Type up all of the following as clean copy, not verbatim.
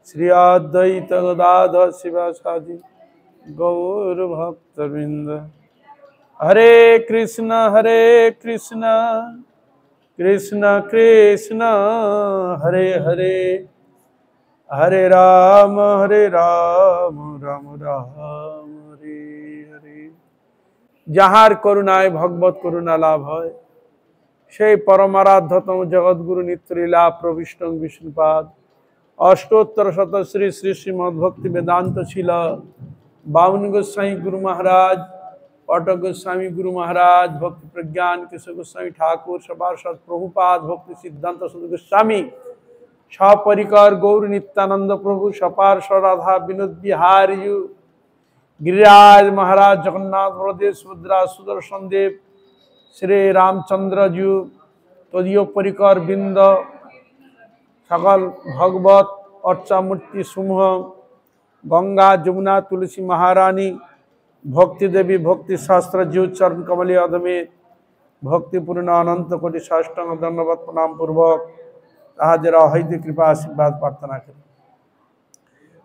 श्री अद्वैत गदाधर शिवासादि गौर भक्तवृंद। हरे कृष्ण कृष्ण कृष्ण हरे हरे, हरे राम राम राम हरे हरे। যাহার করুণায় ভগবত করুণা লাভ হয়, সেই পরমারাধ্যতম জগৎগুরু নিত্যলীলা প্রবিষ্ট বিষ্ণুপাদ অষ্টোত্তর শত শ্রী শ্রী শ্রীমদ্ ভক্তি বেদান্ত ছিল বামন গোস্বামী গুরু মহারাজ, পটক গোস্বামী গুরু মহারাজ, ভক্তি প্রজ্ঞান কিশোর গোস্বামী ঠাকুর, সপার্ষদ প্রভুপাদ, ভক্তি সিদ্ধান্ত সদা গোস্বামী, সপরিকর গৌর নিত্যানন্দ প্রভু, সপার্ষদ রাধা বিনোদ বিহারী, गिरिराज महाराज, जगन्नाथ बलदेव सुभद्रा, सुदर्शन देव, श्री रामचंद्र जी, तदीय परिकर बिंद, सकल भगवत अर्चा मूर्ति समूह, गंगा जमुना तुलसी महारानी, भक्ति देवी, भक्ति शास्त्र जीव चरण कमलीय अधमे भक्तिपूर्ण अनंत कोटि साष्टांग दंडवत प्रणाम पूर्वक ताहादेर अहैतु कृपा आशीर्वाद प्रार्थना करें।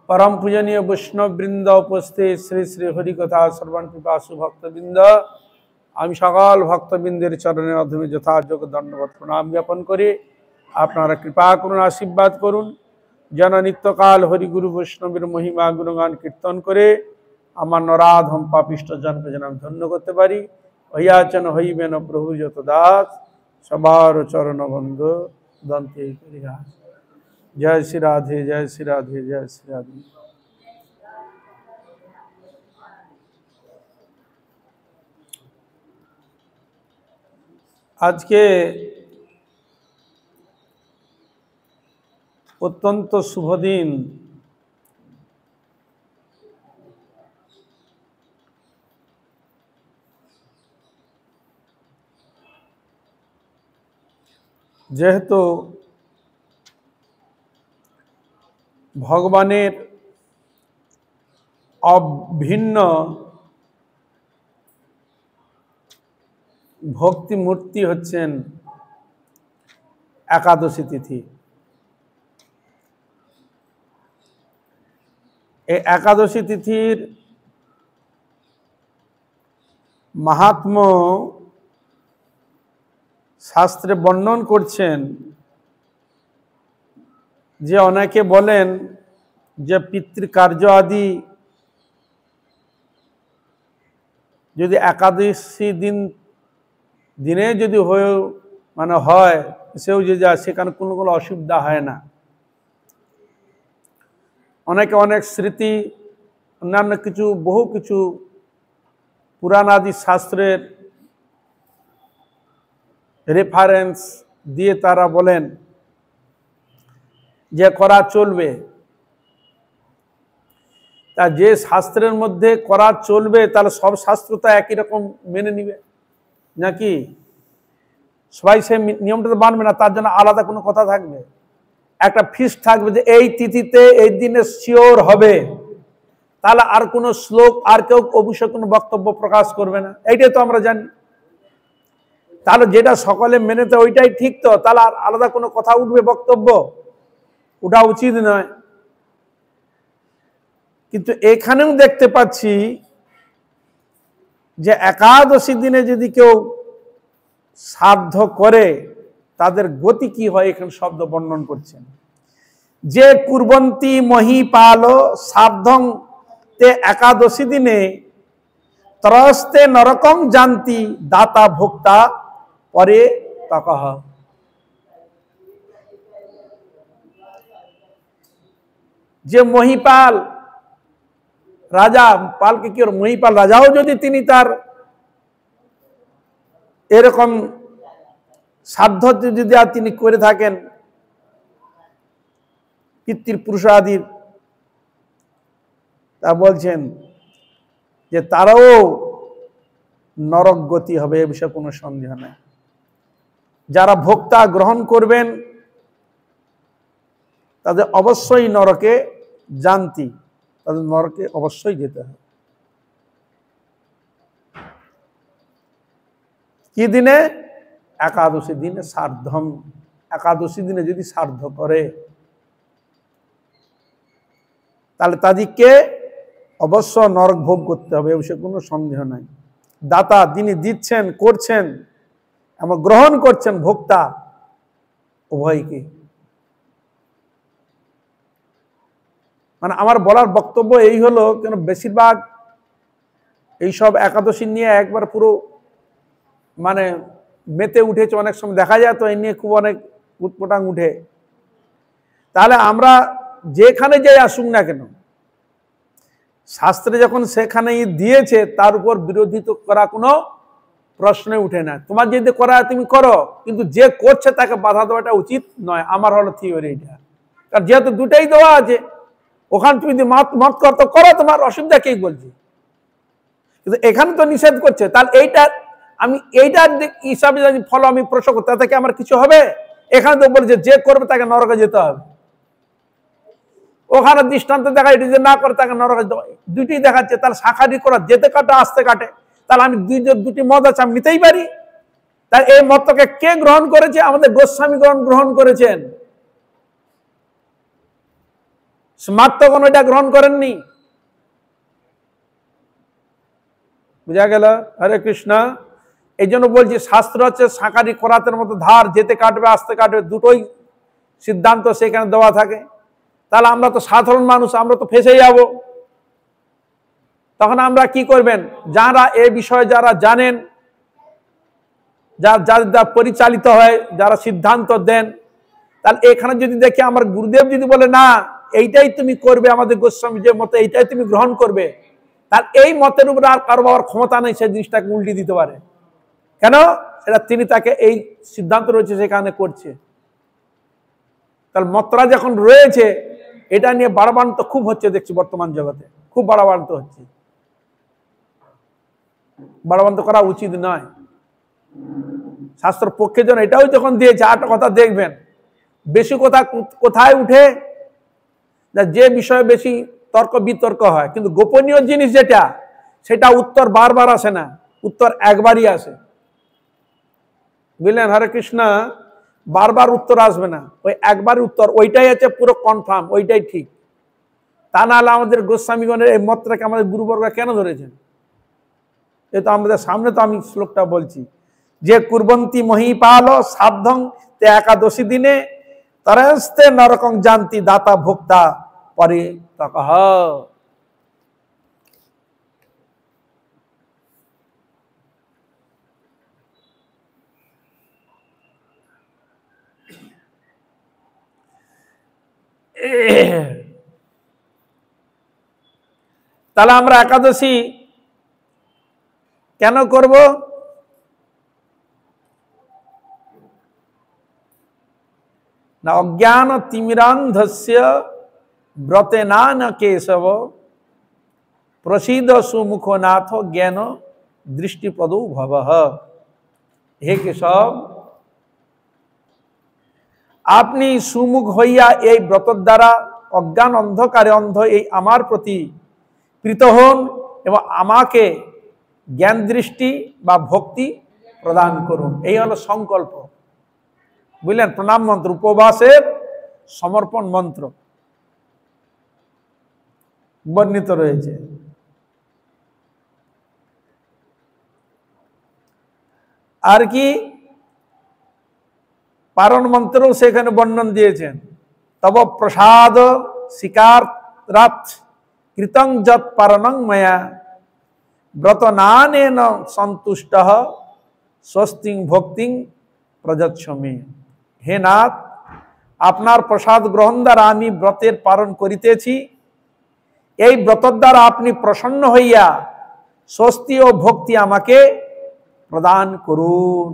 परम पूजनीय वैष्णव वृंद उपस्थित श्री श्री हरिकथा श्रवण पिपासु भक्तबृंद, आमी सकल भक्तबृंदेर चरणे अधमे यथायोग्य दंडवत प्रणाम ज्ञापन करी आपनारा कृपा करुन आशीर्वाद करुन, जेन नित्यकाल हरिगुरु वैष्णवेर महिमा गुणगान कीर्तन करे आमार नराधम पापिष्ट जनके जेन आमि धन्य करते पारी। हइयाचन हइबेन प्रभु यत दास, सबार चरण बंद दंते करिया। जय श्री राधे, जय श्री राधे, जय श्री राधे। आज के अत्यंत शुभ दिन, जेहेतु भगवानेर अभिन्न भक्ति मूर्ति हच्छेन एकादशी तिथि। एकादशी तिथिर महात्म्य शास्त्रे वर्णन करछेन जे अनेके बोलेन जे पितृकार्य आदि यदि एकादशी दिने यदि माने हय सेও যে যায় সেখানে কোনো असुविधा হয় না। अनेके अनेक स्मृति अन्यान्य किछु बहु किछु पुराण आदि शास्त्रेर रेफारेंस दिए तारा बोलेन जे करा चलबे, ता जे शास्त्रेर मध्य करा चलबे ताहले सब शास्त्र तो एक ही रकम मेने निबे नाकि सबाई से नियमटा तो मानबे ना, तार जन्य आलादा कोनो कथा थाकबे, একটা ফিক্সড থাকবে যে এই তিথিতে এই দিনে শিওর হবে, তাহলে আর কোনো শ্লোক আর কেউ অবশ্যই কোনো বক্তব্য প্রকাশ করবে না, এইটাই তো আমরা জানি। তাহলে যেটা সকলে মেনে তো ওইটাই ঠিক, তো তাহলে আর আলাদা কোনো কথা উঠবে বক্তব্য ওটা উচিত নয়। কিন্তু এখানেও দেখতে পাচ্ছি যে একাদশী দিনে যদি কেউ শ্রাদ্ধ করে তাদের গতি কি হয় এখানে শব্দ বর্ণন করছেন। যে কুর্বন্তী মহিপাল শ্রাদ্ধং তে একাদশী দিনে ত্রস্তে নরকম জানতি দাতা ভোক্তা পরে তকহ। যে মহিপাল রাজা, পালকে কি মহিপাল রাজাও যদি তিনি তার এরকম সাধ্য যদি তিনি করে থাকেন পিতৃপুরুষাদির, তা বলছেন যে তারাও নরক গতি হবে, এ বিষয়ে কোনো সন্দেহ নাই। যারা ভোক্তা গ্রহণ করবেন তাদের অবশ্যই নরকে জানতি, তাদের নরকে অবশ্যই যেতে হবে। কি দিনে? একাদশী দিনে শ্রাদ্ধম। একাদশী দিনে যদি শ্রাদ্ধ করে তাহলে তাদেরকে অবশ্য নরক ভোগ করতে হবে, এ বিষয়ে কোনো সন্দেহ নাই। দাতা যিনি দিচ্ছেন, করছেন এবং গ্রহণ করছেন, ভোক্তা উভয়কে। মানে আমার বলার বক্তব্য এই হলো, কেন বেশিরভাগ এইসব একাদশী নিয়ে একবার পুরো মানে মেতে উঠেছে, অনেক সময় দেখা যায় তো এই নিয়ে খুব অনেক উটপটাং উঠে। তাহলে আমরা যেখানে যাই আসুক না কেন, শাস্ত্রে যখন সেখানে দিয়েছে তার উপর বিরোধিতা করা কোনো প্রশ্নে উঠে না। তোমার যদি করা তুমি করো, কিন্তু যে করছে তাকে বাধা দেওয়াটা উচিত নয়, আমার হলো থিওরি এটা। কারণ যেহেতু দুটাই দেওয়া আছে, ওখানে তুমি যদি মত করতে করো, তোমার অসুবিধা কে বলছি, কিন্তু এখানে তো নিষেধ করছে। তাহলে আমি এইটার হিসাবে যদি ফলো আমি প্রশ্ন করতে, তাতে কি আমার কিছু হবে? এখানে তো বলছে যে করবে তাকে নরকে যেতে হবে, ওখানে দৃষ্টান্ত দেখা যে না করে তাকে নরকে, দুটি দেখাচ্ছে। তাহলে শাখাটি করা যেতে কাটে আসতে কাটে, তাহলে আমি দুটি মত আছে, আমি নিতেই পারি। তাই এই মতকে কে গ্রহণ করেছে? আমাদের গোস্বামী গ্রহণ করেছেন, স্মার্তগণ এটা গ্রহণ করেননি। বুঝা গেল? হরে কৃষ্ণ। এই জন্য বলছি শাস্ত্র হচ্ছে শাঁখারি করাতের মতো ধার, যেতে কাটবে আসতে কাটবে, দুটোই সিদ্ধান্ত সেখানে দেওয়া থাকে। তাহলে আমরা তো সাধারণ মানুষ, আমরা তো ফেঁসে যাব। তখন আমরা কি করবেন? যারা এ বিষয়ে যারা জানেন, যারা পরিচালিত হয়, যারা সিদ্ধান্ত দেন, তাহলে এখানে যদি দেখি আমার গুরুদেব যদি বলে না এইটাই তুমি করবে, আমাদের গোস্বামী যে মত এইটাই তুমি গ্রহণ করবে, তাহলে এই মতের উপরে আর কারো বাবার ক্ষমতা নেই সেই জিনিসটাকে উল্টে দিতে পারে। কেন? সেটা তিনি তাকে এই সিদ্ধান্ত রয়েছে সেখানে করছে। তাহলে মতরা যখন রয়েছে, এটা নিয়ে বাড়াবাড়ন্ত খুব হচ্ছে, দেখছি বর্তমান জগতে খুব বাড়াবাড়ন্ত হচ্ছে। বাড়াবাড়ন্ত করা উচিত নয়। শাস্ত্র পক্ষে জন এটাও যখন দিয়েছে, আরেকটা কথা দেখবেন, বেশি কথা কোথায় উঠে? যে বিষয়ে বেশি তর্ক বিতর্ক হয়, কিন্তু গোপনীয় জিনিস যেটা, সেটা উত্তর বারবার আসে না, উত্তর একবারই আসে। বুঝলেন? হরে কৃষ্ণ। বারবার উত্তর আসবে না, ওই একবার উত্তর, ওইটাই আছে পুরো কনফার্ম, ওইটাই ঠিক। তা না হলে আমাদের গোস্বামীগণের এই মতটাকে আমাদের গুরুবর্গরা কেন ধরেছেন? এ তো আমাদের সামনে তো আমি শ্লোকটা বলছি, যে কুর্বন্তী মহিপাল সাধ্যং তে একাদশী দিনে তরস্তে নরকং জানতি দাতা ভোক্তা পরে তকহ। তাহলে আমরা একাদশী কেন করব? না অজ্ঞান তিমিরান্ধস্য ব্রতে না কেশব প্রসিদ সুমুখনাথ জ্ঞান দৃষ্টিপদৌ ভব। হে কেশব, আপনি সুমুখ হইয়া এই ব্রতর দ্বারা অজ্ঞান অন্ধকারে অন্ধ এই আমার প্রতি প্রীত হন এবং আমাকে জ্ঞান দৃষ্টি বা ভক্তি প্রদান করুন। এই হলো সংকল্প। বুঝলেন? প্রণাম মন্ত্র, উপবাসের সমর্পণ মন্ত্র বর্ণিত রয়েছে। আর কি পারণ মন্ত্রও সেখানে বর্ণন দিয়েছেন। তব প্রসাদ শিকার রাত কৃতং যৎ পারণং ময়া ব্রত নানেন সন্তুষ্ট স্বস্তিং ভক্তিং প্রযচ্ছমি। হে নাথ, আপনার প্রসাদ গ্রহণ দ্বারা আমি ব্রতের পালন করিতেছি। এই ব্রতর দ্বারা আপনি প্রসন্ন হইয়া স্বস্তি ও ভক্তি আমাকে প্রদান করুন,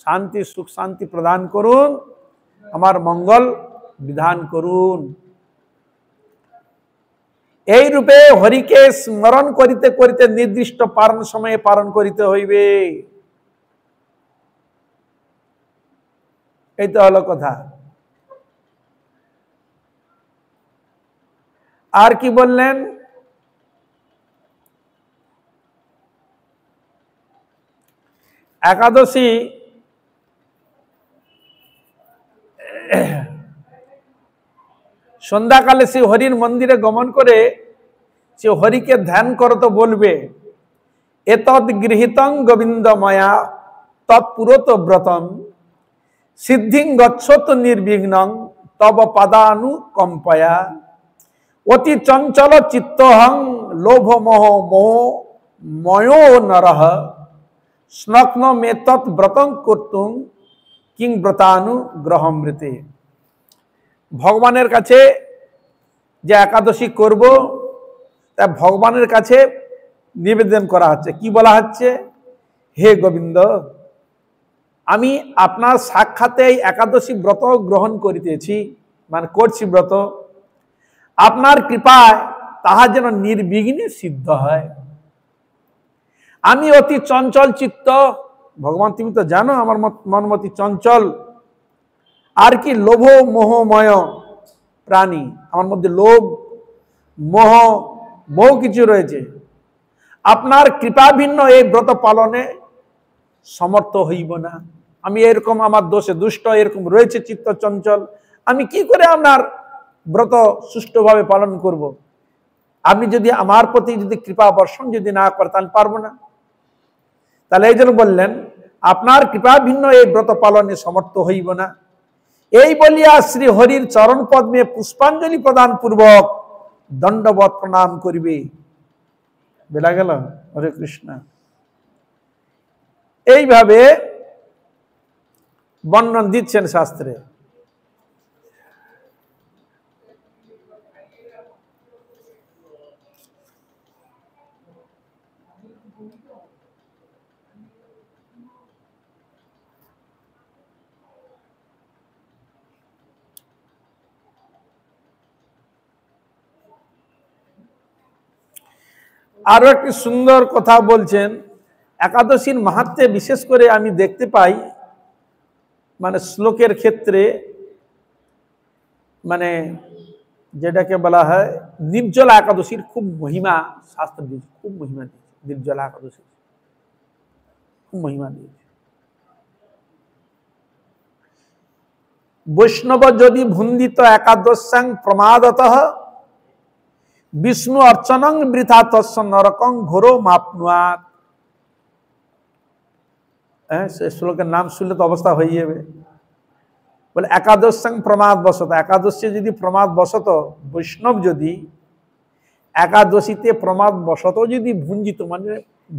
শান্তি সুখ শান্তি প্রদান করুন, আমার মঙ্গল বিধান করুন। এই রূপে হরিকে স্মরণ করিতে করিতে নির্দিষ্ট পারণ সময়ে পালন করিতে হইবে। এই তো হলো কথা। আর কি বললেন? একাদশী সন্ধ্যাকালে সে হরির মন্দিরে গমন করে সে হরিকে ধ্যান করত বলবে, এতদ গৃহীতং গোবিন্দময়া তৎপুরত ব্রতম সিদ্ধিং গচ্ছত নির্বিঘ্নং তব পাদানুকম্পয়া অতি চঞ্চল চিত্তহং লোভ মোহ ময়ো নরহ স্নগ্ন মে তৎ ব্রতং কর্তুং কিং ব্রতানুগ্রহমৃতে। ভগবানের কাছে যে একাদশী করব তা ভগবানের কাছে নিবেদন করা হচ্ছে। কি বলা হচ্ছে? হে গোবিন্দ, আমি আপনার সাক্ষাতে এই একাদশী ব্রত গ্রহণ করিতেছি, মানে করছি ব্রত, আপনার কৃপায় তাহা যেন নির্বিঘ্নে সিদ্ধ হয়। আমি অতি চঞ্চল চিত্ত, ভগবান তুমি তো জানো আমার মনমতি চঞ্চল, আর কি লোভ মোহময় প্রাণী, আমার মধ্যে লোভ মোহ বহু কিছু রয়েছে। আপনার কৃপা ভিন্ন এই ব্রত পালনে সমর্থ হইব না। আমি এরকম আমার দোষে দুষ্ট এরকম রয়েছে চিত্ত চঞ্চল, আমি কি করে আপনার ব্রত সুষ্ঠুভাবে পালন করব? আপনি যদি আমার প্রতি যদি কৃপা বর্ষণ যদি না করে তাহলে পারবো না। তাহলে এই জন্য বললেন আপনার কৃপা ভিন্ন এই ব্রত পালনে সমর্থ হইব না। এই বলিয়া শ্রী হরির চরণ পদ্মে পুষ্পাঞ্জলি প্রদান পূর্বক দণ্ডবত প্রণাম করিবে। বেলা গেল? হরে কৃষ্ণ। এইভাবে বর্ণন দিচ্ছেন শাস্ত্রে। আরো একটি সুন্দর কথা বলছেন, একাদশীর মাহাত্ম্যে বিশেষ করে আমি দেখতে পাই, মানে শ্লোকের ক্ষেত্রে, মানে যেটাকে বলা হয় নির্জলা একাদশীর খুব মহিমা শাস্ত্র দিয়েছে, খুব মহিমা দিয়েছে। নির্জলা একাদশী খুব মহিমা দিয়েছে। বৈষ্ণব যদি ভুন্দিত একাদশাং প্রমাদতঃ বিষ্ণু অর্চনং বৃথা তস্য নরকং ঘোরো মাপনুয়াত। সে শ্লোকের নাম শুনলে তো অবস্থা হয়ে যাবে। বলে একাদশাং প্রমাদ বশত, একাদশী যদি প্রমাদ বশত, বৈষ্ণব যদি একাদশীতে প্রমাদ বশত যদি ভুঞ্জিত মানে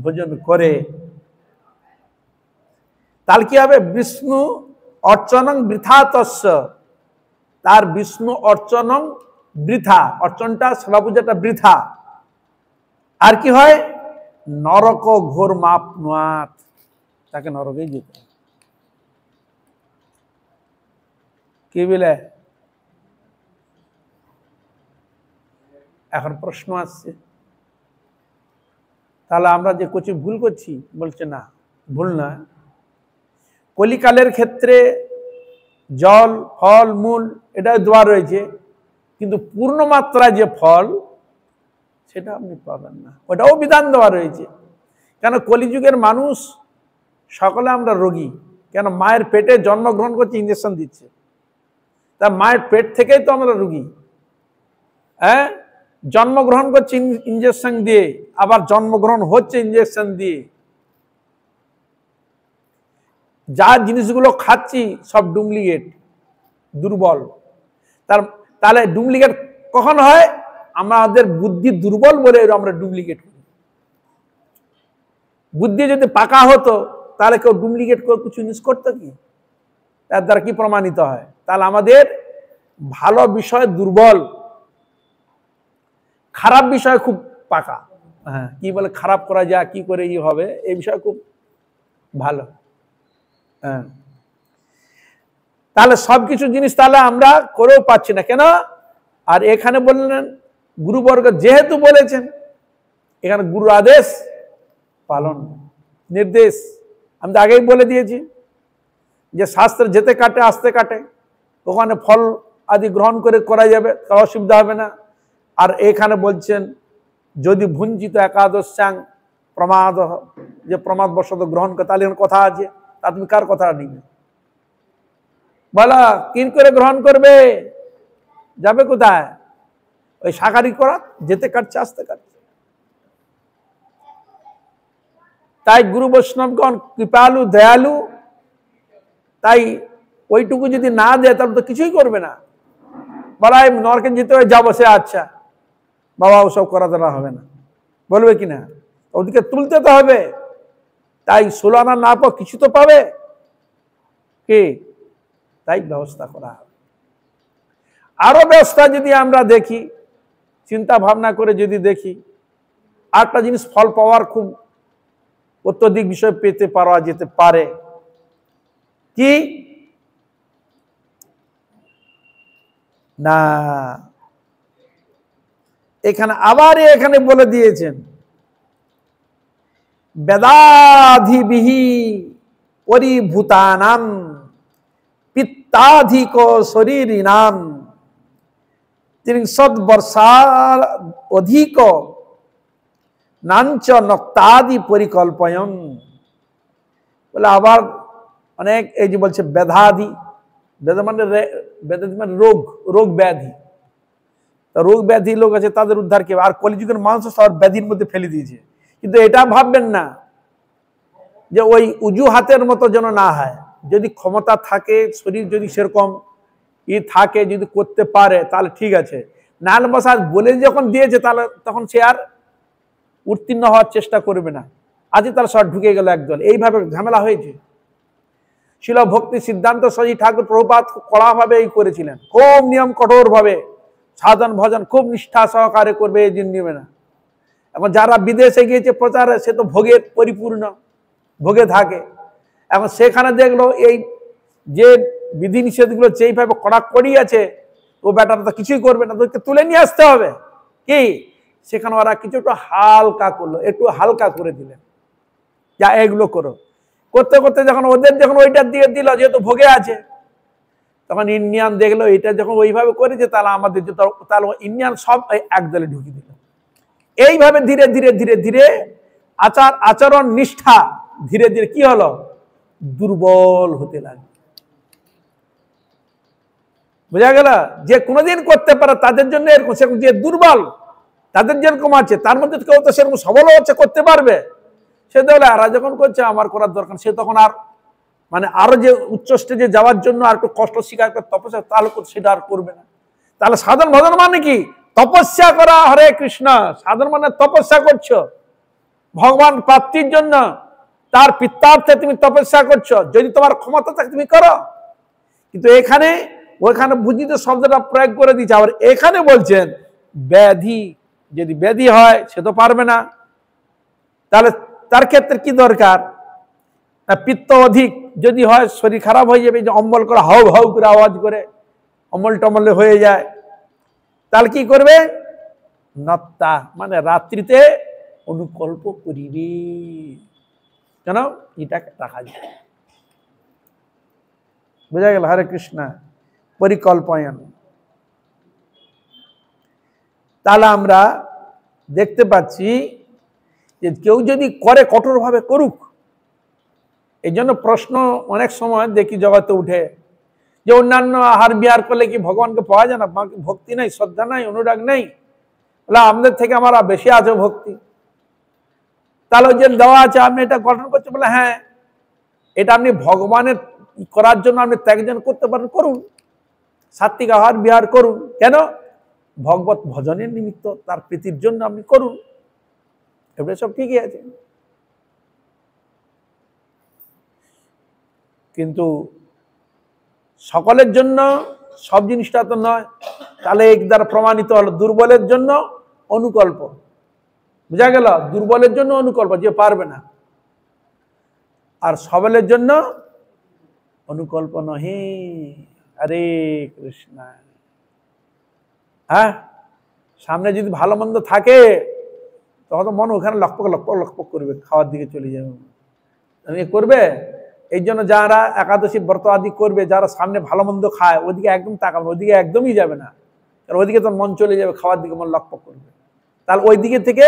ভোজন করে, তাহলে কি হবে? বিষ্ণু অর্চনং বৃথা তস্য, তার বিষ্ণু অর্চনং বৃথা, অর্চনটা সেবা পূজাটা বৃথা। আর কি হয়? নরক ঘোর মাপনুয়াত, তাকে নরকে যেতে। কি বলে? এখন প্রশ্ন আসছে, তাহলে আমরা যে কিছু ভুল করছি? বলছে না, ভুল না। কলিকালের ক্ষেত্রে জল ফল মূল এটা দেওয়া রয়েছে, কিন্তু পূর্ণ মাত্রায় যে ফল সেটা আপনি পাবেন না, ওটাও বিধান দেওয়া রয়েছে। কেন? কলিযুগের মানুষ সকলে আমরা রোগী। কেন? মায়ের পেটে জন্মগ্রহণ করছে, ইঞ্জেকশন দিচ্ছে, তা মায়ের পেট থেকেই তো আমরা রোগী। হ্যাঁ, জন্মগ্রহণ করছে ইঞ্জেকশন দিয়ে, আবার জন্মগ্রহণ হচ্ছে ইঞ্জেকশন দিয়ে। যা জিনিসগুলো খাচ্ছি সব ডুপ্লিকেট, দুর্বল। তাহলে ডুপ্লিকেট কখন হয়? আমাদের বুদ্ধি দুর্বল বলে আমরা ডুপ্লিকেট করি। বুদ্ধি যদি পাকা হতো তাহলে কেউ ডুপ্লিকেট করে কিছু জিনিস করতো কি? তার দ্বারা কি প্রমাণিত হয়? তাহলে আমাদের ভালো বিষয় দুর্বল, খারাপ বিষয় খুব পাকা। হ্যাঁ, কি বলে খারাপ করা যায়, কি করে ই হবে, এই বিষয় খুব ভালো। হ্যাঁ, তাহলে সবকিছু জিনিস তাহলে আমরা করেও পাচ্ছি না কেন? আর এখানে বললেন গুরুবর্গ যেহেতু বলেছেন, এখানে গুরু আদেশ পালন নির্দেশ। আমি তো আগেই বলে দিয়েছি যে শাস্ত্র যেতে কাটে আসতে কাটে, ওখানে ফল আদি গ্রহণ করে করা যাবে, কারো অসুবিধা হবে না। আর এখানে বলছেন যদি ভুঞ্জিত একাদশাং প্রমাদ, যে প্রমাদ বশত গ্রহণ করে, তাহলে কথা আছে, তা তুমি কার কথা নিবে? বলা কিন করে গ্রহণ করবে? যাবে কোথায়? ওই সাকারি করা, যেতে কাটছে আসতে কাটছে। তাই গুরু বৈষ্ণবগণ কৃপালু দয়ালু, তাই ওইটুকু যদি না দেয় তাহলে তো কিছুই করবে না। বলা নরকে যেতে হয়, যাবো, সে আচ্ছা বাবা ওসব করা দেওয়া হবে না, বলবে কিনা? ওদিকে তুলতে তো হবে। তাই 16 আনা না পাও কিছু তো পাবে কি, তাই ব্যবস্থা করা হবে। আরো ব্যবস্থা যদি আমরা দেখি, চিন্তা ভাবনা করে যদি দেখি, আরেকটা জিনিস ফল পাওয়ার খুব অত্যধিক বিষয় পেতে পারা যেতে পারে কি না, এখানে আবার এখানে বলে দিয়েছেন বেদাধিবিহি পরিভূতানাম পিত্তাধিক শরীরিনাম 30 বর্ষার অধিক নাঞ্চ নক্তাদি পরিকল্পয়ন। বলে আবার অনেক এই যে বলছে বেধাদি, বেদ মানে রোগ, রোগ ব্যাধি, রোগ ব্যাধি লোক আছে তাদের উদ্ধার কে, আর কলিযুগের মানুষ সব ব্যাধির মধ্যে ফেলে দিয়েছে। কিন্তু এটা ভাববেন না যে ওই উজু হাতের মতো যেন না হয়। যদি ক্ষমতা থাকে, শরীর যদি সেরকম থাকে, যদি করতে পারে তাহলে ঠিক আছে। নাল বসা বলে যখন দিয়েছে তাহলে তখন সে আর উত্তীর্ণ হওয়ার চেষ্টা করবে না। আজই তার সব ঢুকে গেল একদল, এইভাবে ঝামেলা হয়েছে। শিল ভক্তি সিদ্ধান্ত সজি ঠাকুর প্রভুপাদ কড়াভাবে এই করেছিলেন, খুব নিয়ম কঠোর ভাবে সাধন ভজন খুব নিষ্ঠা সহকারে করবে, এই দিন নেবে না। এখন যারা বিদেশে গিয়েছে প্রচারে, সে তো ভোগের পরিপূর্ণ, ভোগে থাকে। এখন সেখানে দেখলো এই যে বিধিনিষেধগুলো যেইভাবে কড়াকড়ি আছে, ও ব্যাটারা তো কিছুই করবে না, তোকে তুলে নিয়ে আসতে হবে কি। সেখানে ওরা কিছু একটু হালকা করলো, একটু হালকা করে দিলেন, যা এগুলো করো। করতে করতে যখন ওদের যখন ওইটা দিয়ে দিল, যেহেতু ভোগে আছে, তখন ইন্ডিয়ান দেখলো এটা যখন ওইভাবে করেছে, তাহলে আমাদের তাহলে ইন্ডিয়ান সব এক দলে ঢুকিয়ে দিল। এইভাবে ধীরে ধীরে ধীরে ধীরে আচরণ নিষ্ঠা ধীরে ধীরে কি হলো, দুর্বল হতে লাগলো। বোঝা গেল? যে কোনোদিন করতে পারে তাদের জন্য এরকম, সেরকম যে দুর্বল তাদের যেরকম আছে, তার মধ্যে কেউ তো সেরকম সবল হচ্ছে, করতে পারবে। সে তাহলে আর যখন করছে আমার করার দরকার, সে তখন আর মানে আরো যে উচ্চ স্টেজে যাওয়ার জন্য আর একটু কষ্ট স্বীকার করে তপস্যা, তাহলে সেটা আর করবে না। তাহলে সাধন ভজন মানে কি? তপস্যা করা। হরে কৃষ্ণ। সাধন মানে তপস্যা করছো ভগবান প্রাপ্তির জন্য, তার পিত্তার্থে তুমি তপস্যা করছো। যদি তোমার ক্ষমতা থাকে তুমি করো। কিন্তু এখানে ওইখানে বুঝিতে শব্দটা প্রয়োগ করে দিচ্ছে। আবার এখানে বলছেন ব্যাধি, যদি ব্যাধি হয় সে তো পারবে না, তাহলে তার ক্ষেত্রে কি দরকার? পিত্ত অধিক যদি হয়, শরীর খারাপ হয়ে যাবে, যে অম্বল করে হাউ হাউ করে আওয়াজ করে অম্বল টম্বলে হয়ে যায়, তাহলে কি করবে? নত্তা মানে রাত্রিতে অনুকল্প করিবে, কেন এটা রাখা যায়। বোঝা গেল? হরে কৃষ্ণ। পরিকল্পয়ন। তাহলে আমরা দেখতে পাচ্ছি যে কেউ যদি করে কঠোরভাবে করুক। এই জন্য প্রশ্ন অনেক সময় দেখি জগতে উঠে যে অন্যান্য আহার বিহার করলে কি ভগবানকে পাওয়া যায় না? ভক্তি নাই, শ্রদ্ধা নাই, অনুরাগ নেই। বলে আমাদের থেকে আমার বেশি আছে ভক্তি। তাহলে যে দেওয়া আছে আপনি এটা গঠন করছেন, বলে হ্যাঁ, এটা আপনি ভগবানের করার জন্য আপনি ত্যাগজন করতে পারেন, করুন। সাত্বিক আহার বিহার করুন, কেন? ভগবত ভজনের নিমিত্ত, তার প্রীতির জন্য আপনি করুন, এগুলো সব ঠিকই আছে। কিন্তু সকলের জন্য সব জিনিসটা তো নয়। তাহলে এক দ্বারা প্রমাণিত হলো দুর্বলের জন্য অনুকল্প। বুঝা গেল? দুর্বলের জন্য অনুকল্প, যে পারবে না। আর সবলের জন্য অনুকল্প নহি। হরে কৃষ্ণ। হ্যাঁ, সামনে যদি ভালো মন্দ থাকে তখন তো মন ওখানে লকপক লকপক লকপক করবে, খাওয়ার দিকে চলে যাবে, করবে। এই জন্য যারা একাদশী ব্রত আদি করবে, যারা সামনে ভালো মন্দ খায়, ওদিকে একদম তাকাবে, ওদিকে একদমই যাবে না। কারণ ওইদিকে তোর মন চলে যাবে, খাওয়ার দিকে মন লকপক করবে। তাহলে ওই দিকে থেকে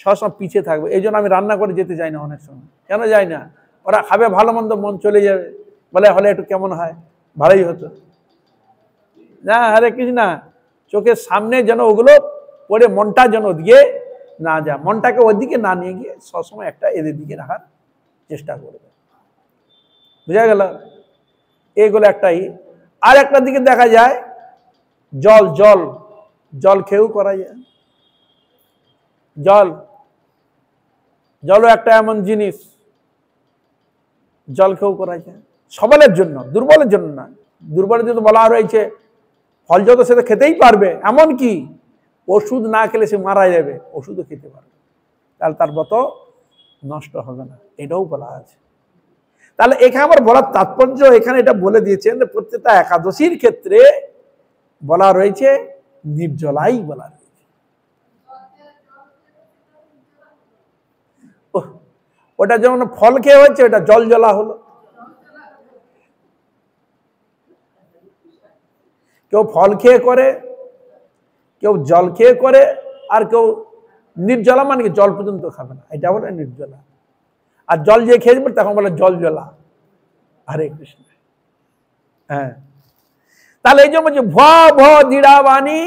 সবসময় পিছিয়ে থাকবে। এই জন্য আমি রান্না করে যেতে চাই না অনেক সময়। কেন যাই না? ওরা খাবে ভালো মন্দ, মন চলে যাবে, বলে হলে একটু কেমন হয়, ভালোই হতো না। হরে কৃষ্ণ। চোখের সামনে যেন ওগুলো পড়ে মনটা যেন দিয়ে না যায়, মনটাকে ওইদিকে না নিয়ে গিয়ে সবসময় একটা এদের দিকে রাখার চেষ্টা করবে। বুঝা গেল? এইগুলো একটাই। আর একটা দিকে দেখা যায় জল, জল জল খেয়েও করা যায়। জল, জলও একটা এমন জিনিস, জল খেয়েও করা যায়। সবলের জন্য, দুর্বলের জন্য না। দুর্বলের জন্য বলা রয়েছে ফল যত সে তো খেতেই পারবে, এমন কি ওষুধ না খেলে সে মারা যাবে, ওষুধও খেতে পারবে, তাহলে তার ব্রত নষ্ট হবে না, এটাও বলা আছে। তাহলে এখানে আমার বলার তাৎপর্য, এখানে এটা বলে দিয়েছেন যে প্রত্যেকটা একাদশীর ক্ষেত্রে বলা রয়েছে নির্জলাই বলা রয়েছে। ওটা যেমন ফল খেয়ে হচ্ছে, ওটা জল জ্বলা হলো। কেউ ফল খেয়ে করে, কেউ জল খেয়ে করে, আর কেউ নির্জলা মানে কি জল পর্যন্ত খাবে না, এটা বলে নির্জলা। আর জল যে খেয়ে যাবে তখন বলে জল জ্বলা। হরে কৃষ্ণ। হ্যাঁ, তাহলে এই যে বলছে ভুয়া ভ দৃঢ়াবাণী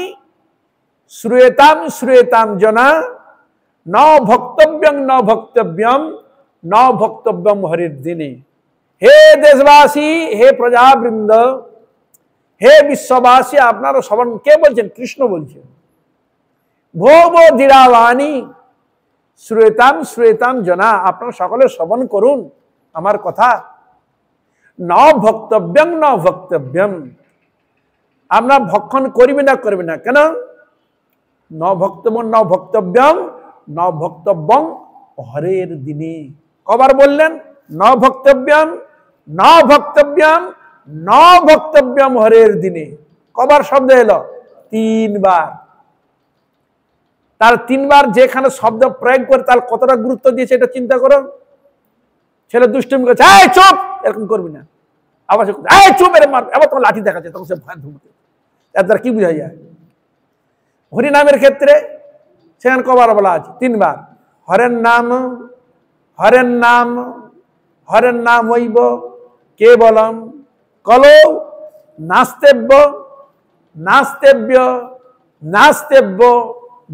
শ্রুয়েতাম শ্রুয়েতাম জনা ন ভক্তব্যং ন ভক্তব্যম ন ভক্তব্যম হরির দিনে। হে দেশবাসী, হে প্রজাবৃন্দ, হে বিশ্ববাসী, আপনারা শ্রবণ, কে বলছেন? কৃষ্ণ বলছেন। ভোব দৃঢ়াবাণী শ্রুয়েতাম শ্রুয়েতাম জনা, আপনারা সকলে শ্রবণ করুন আমার কথা। ন ভক্তব্যং ন ভক্তব্যম, আমরা ভক্ষণ করিবে না, করবে না। কেন? ন ভক্তব্যং ন ভক্তব্যম ন ভক্তব্যং হরের দিনে। কবার বললেন? ন ভক্তব্যম ন ভক্তব্যম ন ভক্তব্যম হরের দিনে। কবার শব্দ এলো? 3 বার। তার 3 বার যেখানে শব্দ প্রয়োগ করে তার কতটা গুরুত্ব দিয়েছে এটা চিন্তা করো। ছেলে দুষ্টুমি করছে, এই চুপ, এরকম করবি না। আবার সে এই চুপ, এর মার, আবার তোমার লাঠি দেখাচ্ছে, তখন সে ভয় ধুমকে। এর দ্বারা কি বোঝা যায়? হরিনামের ক্ষেত্রে সেখানে কবার বলা আছে? 3 বার। হরের নাম, হরের নাম, হরের নাম হইব কেবলম কলৌ নাস্তেব্য নাস্তেব্য নাস্তেব্য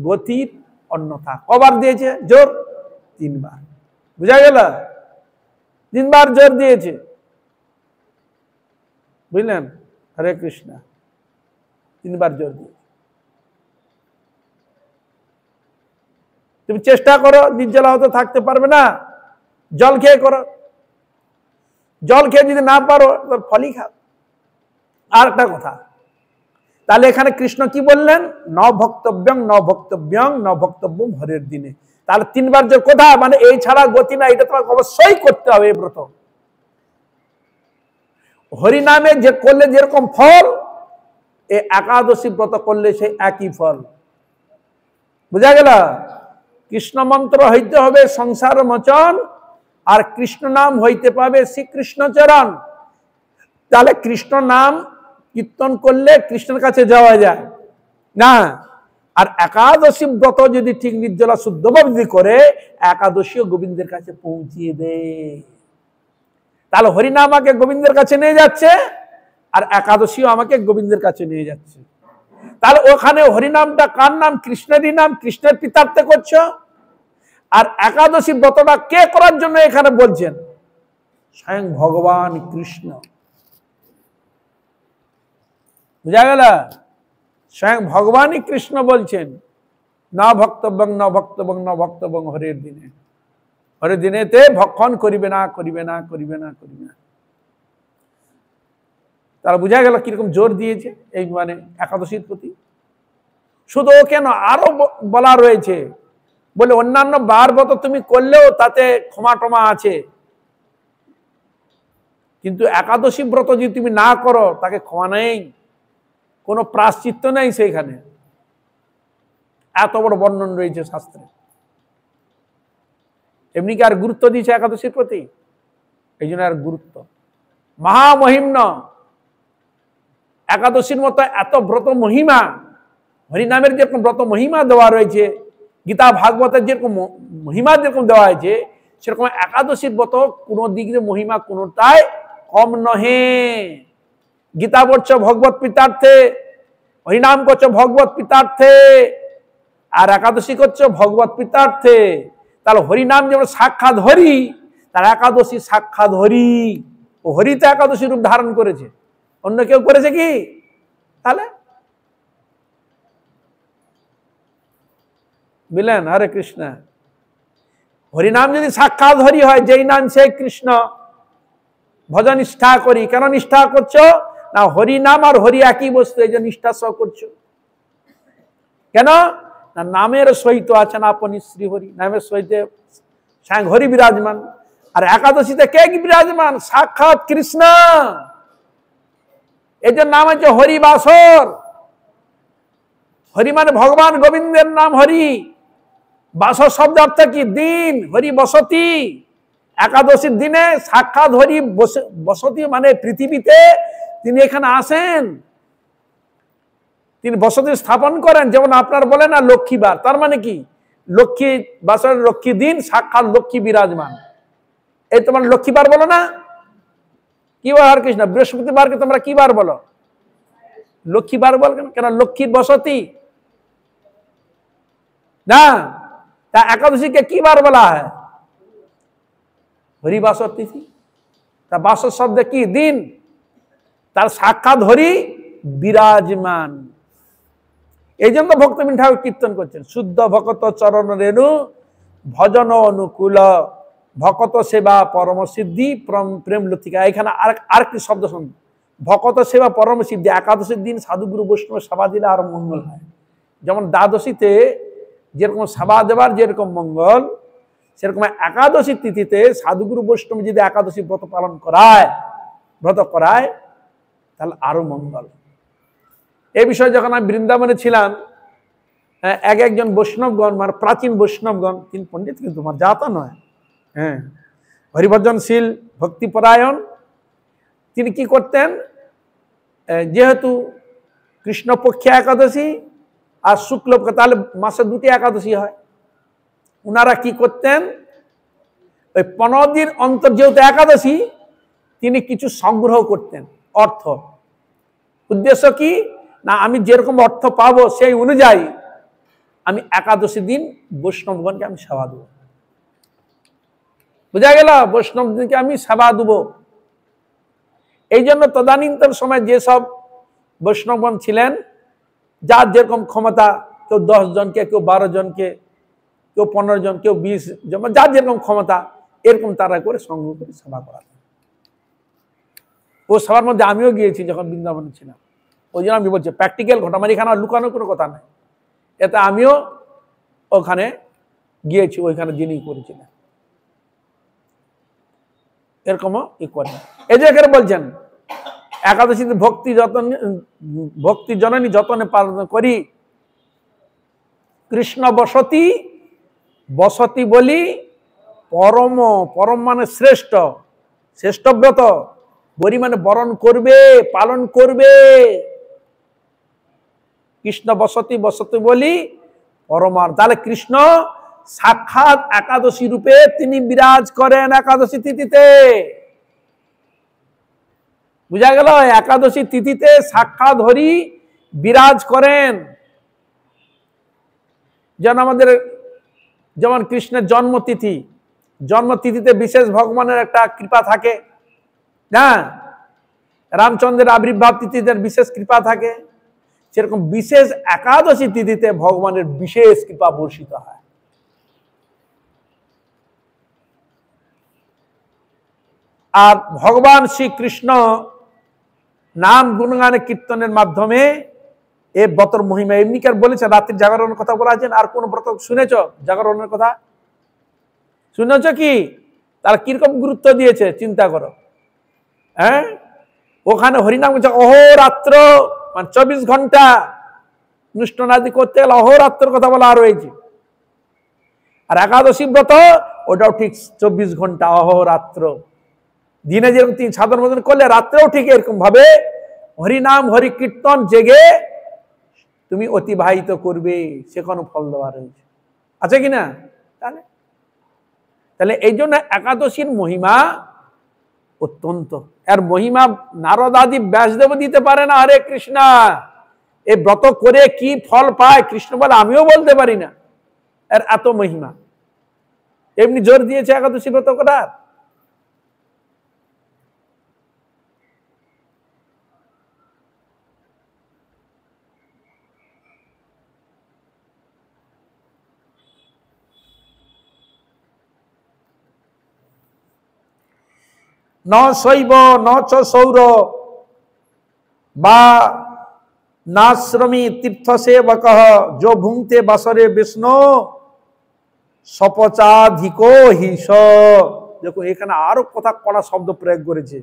গতির অন্যথা। কবার দিয়েছে জোর? 3 বার। বুঝা গেল? 3 বার জোর দিয়েছে, বুঝলেন? হরে কৃষ্ণ। 3 বার জোর দিয়েছে। তুমি চেষ্টা করো, নির্জলা হতে থাকতে পারবে না, জল খেয়ে করো। জল খেয়ে যদি না পারো ফলই খাও। আর একটা কথা, তাহলে এখানে কৃষ্ণ কি বললেন? ন ভক্তব্যং ন ভক্তব্যং ন ভক্তব্যম হরের দিনে। তাহলে 3 বার জোর কথা, মানে এই ছাড়া গতি না, এটা তোমাকে অবশ্যই করতে হবে এই ব্রত। হরিনামে যে করলে যেরকম ফল, এই একাদশী ব্রত করলে সেই একই ফল। বুঝা গেল? কৃষ্ণ মন্ত্র হইতে হবে সংসার মোচন, আর কৃষ্ণ নাম হইতে পাবে শ্রীকৃষ্ণ চরণ। তাহলে কৃষ্ণ নাম কীর্তন করলে কৃষ্ণের কাছে যাওয়া যায় না। আর একাদশী ব্রত যদি ঠিক নির্জলা শুদ্ধভাবে যদি করে, একাদশীও গোবিন্দের কাছে পৌঁছিয়ে দেয়। তাহলে হরিনাম আমাকে গোবিন্দের কাছে নিয়ে যাচ্ছে, আর একাদশীও আমাকে গোবিন্দের কাছে নিয়ে যাচ্ছে। তাহলে ওখানে হরিনামটা কার নাম? কৃষ্ণেরই নাম, কৃষ্ণের পিতার্থে করছো। আর একাদশী ব্রতটা কে করার জন্য এখানে বলছেন? স্বয়ং ভগবান কৃষ্ণ। বুঝা গেল? স্বয়ং ভগবানই কৃষ্ণ বলছেন না ভক্তব্যং ন ভক্তব্যং ন ভক্তব্যং হরের দিনে। হরের দিনেতে ভক্ষণ করিবে না, করিবে না, করিবে না, করিবে না। তারা বুঝা গেল কিরকম জোর দিয়েছে এই মানে একাদশীর প্রতি। শুধু কেন, আরো বলা রয়েছে, বলে অন্যান্য বার ব্রত তুমি করলেও তাতে ক্ষমা টমা আছে, কিন্তু একাদশী ব্রত যদি তুমি না করো তাকে ক্ষমা নেই, কোনো প্রায়শ্চিত্ত নেই সেইখানে। এত বড় বর্ণন রয়েছে শাস্ত্রে। এমনি কি আর গুরুত্ব দিয়েছে একাদশীর প্রতি? এই জন্য আর গুরুত্ব মহামহিম্ন। একাদশীর মতো এত ব্রত মহিমা, হরিনামের যেরকম ব্রত মহিমা দেওয়া রয়েছে, গীতা ভাগবতের যেরকম মহিমা যেরকম দেওয়া হয়েছে, সেরকম একাদশীর ব্রত কোনো দিক দিয়ে মহিমা কোনোটাই কম নহে। গীতা বলছে ভগবত পিতার্থে হরিনাম করছো ভগবত পিতার্থে, আর একাদশী করছো ভগবত পিতার্থে। তাহলে হরিনাম যেমন সাক্ষাৎ হরি, তার একাদশী সাক্ষাৎ হরি। ও হরিতে একাদশী রূপ ধারণ করেছে, অন্য কেউ করেছে কি? তাহলে বুঝলেন? হরে কৃষ্ণ। হরিনাম যদি সাক্ষাৎ হরি হয়, যেই নাম সেই কৃষ্ণ, ভজন নিষ্ঠা করি। কেন নিষ্ঠা করছো? না হরিনাম আর হরি একই বস্তু, এই যে নিষ্ঠা সহ করছো। কেন না নামের সহিত আছেন আপনি শ্রীহরি, নামের সহিতে স্বয়ং হরি বিরাজমান। আর একাদশীতে কে কি বিরাজমান? সাক্ষাৎ কৃষ্ণ। এই যে নাম হচ্ছে হরিবাসর। হরি মানে ভগবান গোবিন্দের নাম হরি। বাসর শব্দ অর্থ কি? দিন। হরি বসতি। একাদশীর দিনে সাক্ষাৎ হরি বসতি মানে পৃথিবীতে তিনি এখানে আসেন, তিনি বসতি স্থাপন করেন। যেমন আপনার বলে না লক্ষ্মীবার, তার মানে কি? লক্ষ্মী বাসর, লক্ষ্মী দিন, সাক্ষাৎ লক্ষ্মী বিরাজমান। এই তোমার লক্ষ্মীবার বলো না? কি বার? হরে কৃষ্ণ। বৃহস্পতিবারকে তোমরা কি বার বলো? লক্ষ্মীবার বল। কেন? লক্ষ্মীর বসতি না। তা একাদশীকে কি বার বলা হয়? হরিবাসর তিথি। তা বাসর শব্দ কি? দিন। তার সাক্ষাৎ হরি বিরাজমান। এই জন্য ভক্তবীন ঠাকুর কীর্তন করছেন, শুদ্ধ ভকত চরণ রেণু ভজন অনুকূল, ভকত সেবা পরম সিদ্ধি প্রেম লতিকা। এখানে আরেকটি শব্দ শুন, ভকত সেবা পরম সিদ্ধি। একাদশীর দিন সাধুগুরু বৈষ্ণব সেবা দিলে আরো মঙ্গল হয়। যেমন দ্বাদশীতে যেরকম সেবা দেবার যেরকম মঙ্গল, সেরকম একাদশী তিথিতে সাধুগুরু বৈষ্ণব যদি একাদশী ব্রত পালন করায়, ব্রত করায়, তাহলে আরো মঙ্গল। এই বিষয়ে যখন আমি বৃন্দাবনে ছিলাম, একজন বৈষ্ণবগণ, মানে প্রাচীন বৈষ্ণবগণ, তিনি পণ্ডিত কিন্তু আমার জাতা নয়, হ্যাঁ, হরিভজনশীল ভক্তিপরায়ণ, তিনি কি করতেন? যেহেতু কৃষ্ণপক্ষে একাদশী আর শুক্লপক্ষে, তাহলে মাসে দুটি একাদশী হয়। ওনারা কি করতেন? ওই 15 দিন অন্তর যেহেতু একাদশী, তিনি কিছু সংগ্রহ করতেন অর্থ। উদ্দেশ্য কি? না আমি যেরকম অর্থ পাবো সেই অনুযায়ী আমি একাদশী দিন বৈষ্ণবগণকে আমি সেবা দেবো। বুঝা গেল? বৈষ্ণবদেরকে আমি সেবা দেব। এই জন্য তদানীন্তন সময় যেসব বৈষ্ণবগণ ছিলেন, যার যেরকম ক্ষমতা, কেউ 10 জনকে, কেউ 12 জনকে, কেউ 15 জন, কেউ 20 জন, যার যেরকম ক্ষমতা, এরকম তারা করে সংগ্রহ করে সেবা করা। ও সবার মধ্যে আমিও গিয়েছি যখন বৃন্দাবনে ছিলাম। ওই জন্য আমি বলছি প্র্যাকটিক্যাল ঘটনা, মানে এখানে লুকানোর কোনো কথা নাই। এতে আমিও ওখানে গিয়েছি, ওইখানে যিনি করেছিলেন এরকমও ই করেন। এই যে এখানে বলছেন একাদশীতে ভক্তি জননী যতনে পালন করি, কৃষ্ণ বসতি, বসতি বলি পরম, পরম মানে শ্রেষ্ঠ, শ্রেষ্ঠব্রত, বলি মানে বরণ করবে, পালন করবে। কৃষ্ণ বসতি, বসতি বলি পরমার। তাহলে কৃষ্ণ সাক্ষাৎ একাদশী রূপে তিনি বিরাজ করেন একাদশী তিথিতে। বুঝা গেল? একাদশী তিথিতে সাক্ষাৎ হরি বিরাজ করেন। যেন আমাদের যেমন কৃষ্ণের জন্মতিথি, জন্মতিথিতে বিশেষ ভগবানের একটা কৃপা থাকে না, রামচন্দ্রের আবির্ভাব তিথিতে বিশেষ কৃপা থাকে, সেরকম বিশেষ একাদশী তিথিতে ভগবানের বিশেষ কৃপা বর্ষিত হয়। আর ভগবান শ্রীকৃষ্ণ নাম গুণগানে কীর্তনের মাধ্যমে এ ব্রতর মহিমা এমনিকার বলেছে। রাত্রির জাগরণের কথা বলা আছে। আর কোন ব্রত শুনেছ জাগরণের কথা? শুনেছ কি? তার কিরকম গুরুত্ব দিয়েছে চিন্তা করো। হ্যাঁ, ওখানে হরিনাম বলছে অহোরাত্র, মানে 24 ঘন্টা অনুষ্ঠানাদি করতে গেলে অহোরাত্রের কথা বলা রয়েছে। আর একাদশী ব্রত ওটাও ঠিক 24 ঘন্টা অহোরাত্র। দিনে যেরকম 3 সাধন ভজন করলে, রাত্রেও ঠিক এরকম ভাবে হরিনাম হরি কীর্তন জেগে তুমি অতিবাহিত করবে, সে কোনো ফল দেওয়া রয়েছে, আছে কিনা? তাহলে তাহলে এই জন্য একাদশীর মহিমা অত্যন্ত। এর মহিমা নারদ আদি ব্যাসদেব দিতে পারে না। হরে কৃষ্ণ। এই ব্রত করে কি ফল পায় কৃষ্ণ বলে আমিও বলতে পারি না, এর এত মহিমা। এমনি জোর দিয়েছে একাদশী ব্রত করার। ন শৈব ন চ সৌর বা নাশ্রমী তীর্থ সেবক যো ভুংতে বাসরে বিষ্ণু সপচাধিকো হিস। দেখো এখানে আরো কথা কড়া শব্দ প্রয়োগ করেছে।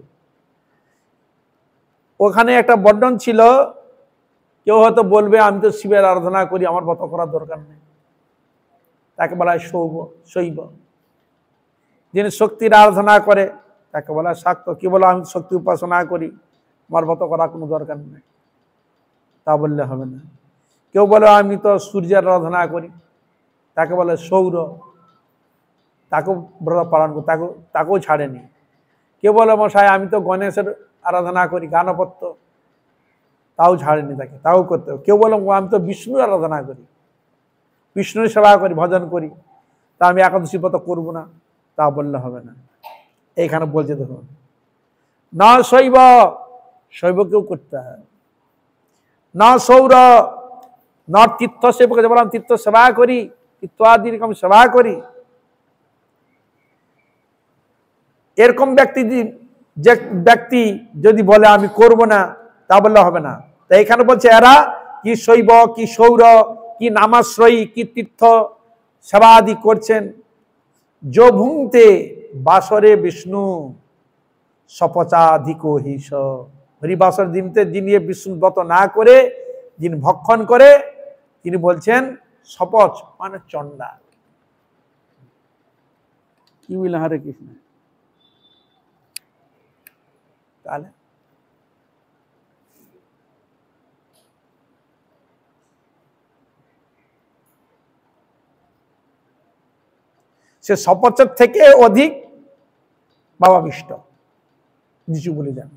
ওখানে একটা বর্ণন ছিল, কেউ হয়তো বলবে আমি তো শিবের আরাধনা করি, আমার ব্রত করার দরকার নেই, তাকে বলা হয় শৈব। যিনি শক্তির আরাধনা করে তাকে বলা হয় শাক্ত। কি বলো আমি শক্তি উপাসনা করি, আমার ব্রত করার কোনো দরকার নেই, তা বললে হবে না। কেউ বলে আমি তো সূর্যের আরাধনা করি, তাকে বলে সৌর, তাকেও ব্রত পালন করি, তাকেও ছাড়েনি। কেউ বলে মশাই আমি তো গণেশের আরাধনা করি, গানপত্য, তাও ছাড়েনি তাকে, তাও করতে হবে। কেউ বলে আমি তো বিষ্ণুর আরাধনা করি, বিষ্ণুর সেবা করি, ভজন করি, তা আমি একাদশী ব্রত করবো না, তা বললে হবে না। এইখানে বলছে দেখুন, না শৈব, শৈবকেও করতে হয়, না সৌর, না তীর্থ সেবক, বললাম তীর্থ সেবা করি, তীর্থ আদি রকম সেবা করি, এরকম ব্যক্তি যদি বলে আমি করব না, তা বললে হবে না। তাই এখানে বলছে এরা কি শৈব, কি সৌর, কি নামাশ্রয়ী, কি তীর্থ সেবা আদি করছেন, যো ভুংতে বাসরে বিষ্ণু সপচাধিক হিস। হরিবাসর দিনতে যিনি বিষ্ণু ব্রত না করে, যিনি ভক্ষণ করে, তিনি বলছেন সপচ মানে চন্ডা। কি বললেন হরে কৃষ্ণ? তাহলে সে সপচের থেকে অধিক বাবা বিষ্ট নিচু বলে যান,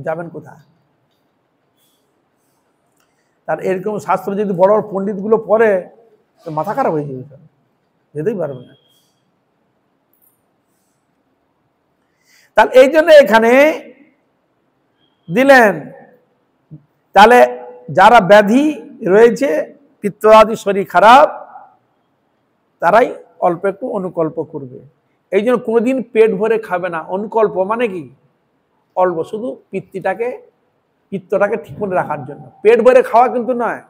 যাবেন কোথায়? তার এরকম শাস্ত্র যদি বড় বড় পণ্ডিত গুলো পড়ে, মাথা খারাপ হয়ে যাবে, যেতেই পারবে না। তাহলে এই জন্য এখানে দিলেন, তাহলে যারা ব্যাধি রয়েছে, পিত্ত আদি শরীর খারাপ, তারাই অল্প একটু অনুকল্প করবে। এই জন্য কোনোদিন পেট ভরে খাবে না। অনুকল্প মানে কি? অল্প, শুধু পিত্তটাকে ঠিক করে রাখার জন্য। পেট ভরে খাওয়া কিন্তু নয়।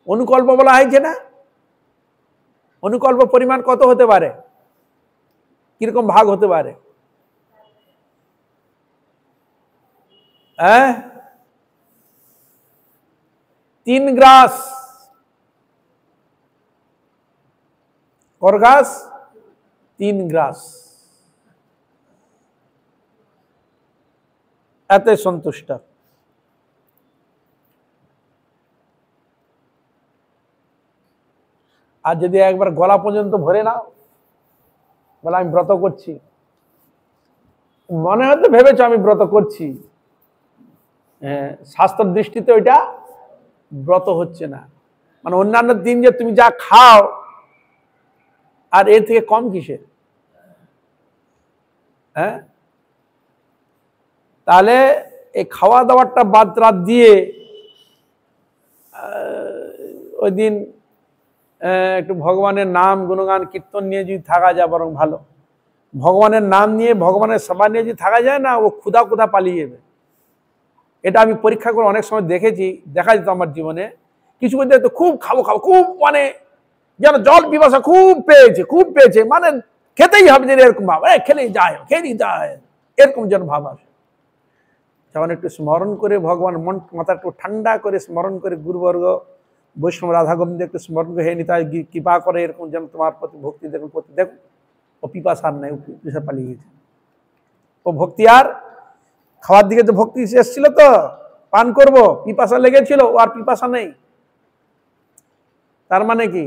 অনুকল্প বলা হয়েছে না? অনুকল্প পরিমাণ কত হতে পারে, কিরকম ভাগ হতে পারে? 3 গ্রাস। করগাস 3 গ্রাস, এতে সন্তুষ্ট। আর যদি একবার গলা পর্যন্ত ভরে নাও, বলে আমি ব্রত করছি, মনে হয়তো ভেবেছ আমি ব্রত করছি, শাস্ত্র দৃষ্টিতে ওইটা ব্রত হচ্ছে না। মানে অন্যান্য দিন যে তুমি যা খাও, আর এর থেকে কম কিসের? তাহলে এই খাওয়া দাওয়াটা বাদ রাত দিয়ে ওই দিন একটু ভগবানের নাম গুণগান কীর্তন নিয়ে যদি থাকা যায় বরং ভালো। ভগবানের নাম নিয়ে, ভগবানের সেবা নিয়ে যদি থাকা যায় না, ও ক্ষুধা পালিয়ে যাবে। এটা আমি পরীক্ষা করে অনেক সময় দেখেছি, দেখা যেত আমার জীবনে। কিছু মধ্যে তো খুব খাবো, খুব মানে যেন জল পিপাসা খুব পেয়েছে, মানে খেতেই হবে, যেন এরকম ভাব, খেলেই যায়, এরকম যেন ভাব আসে। যখন একটু স্মরণ করে ভগবান, মাথা একটু ঠান্ডা করে স্মরণ করে, গুরুবর্গ বৈষ্ণব রাধা গোবিন্দ একটু স্মরণ করে, হে নিতাই কৃপা করে, এরকম যেন তোমার প্রতি ভক্তি দেখুন, ও পিপাসা আর নাই, ও পিপাসা পালিয়ে গেছে। ও ভক্তি আর খাওয়ার দিকে যে ভক্তি এসেছিল তো পান করব, পিপাসা লেগেছিল, ও আর পিপাসা নেই। তার মানে কি?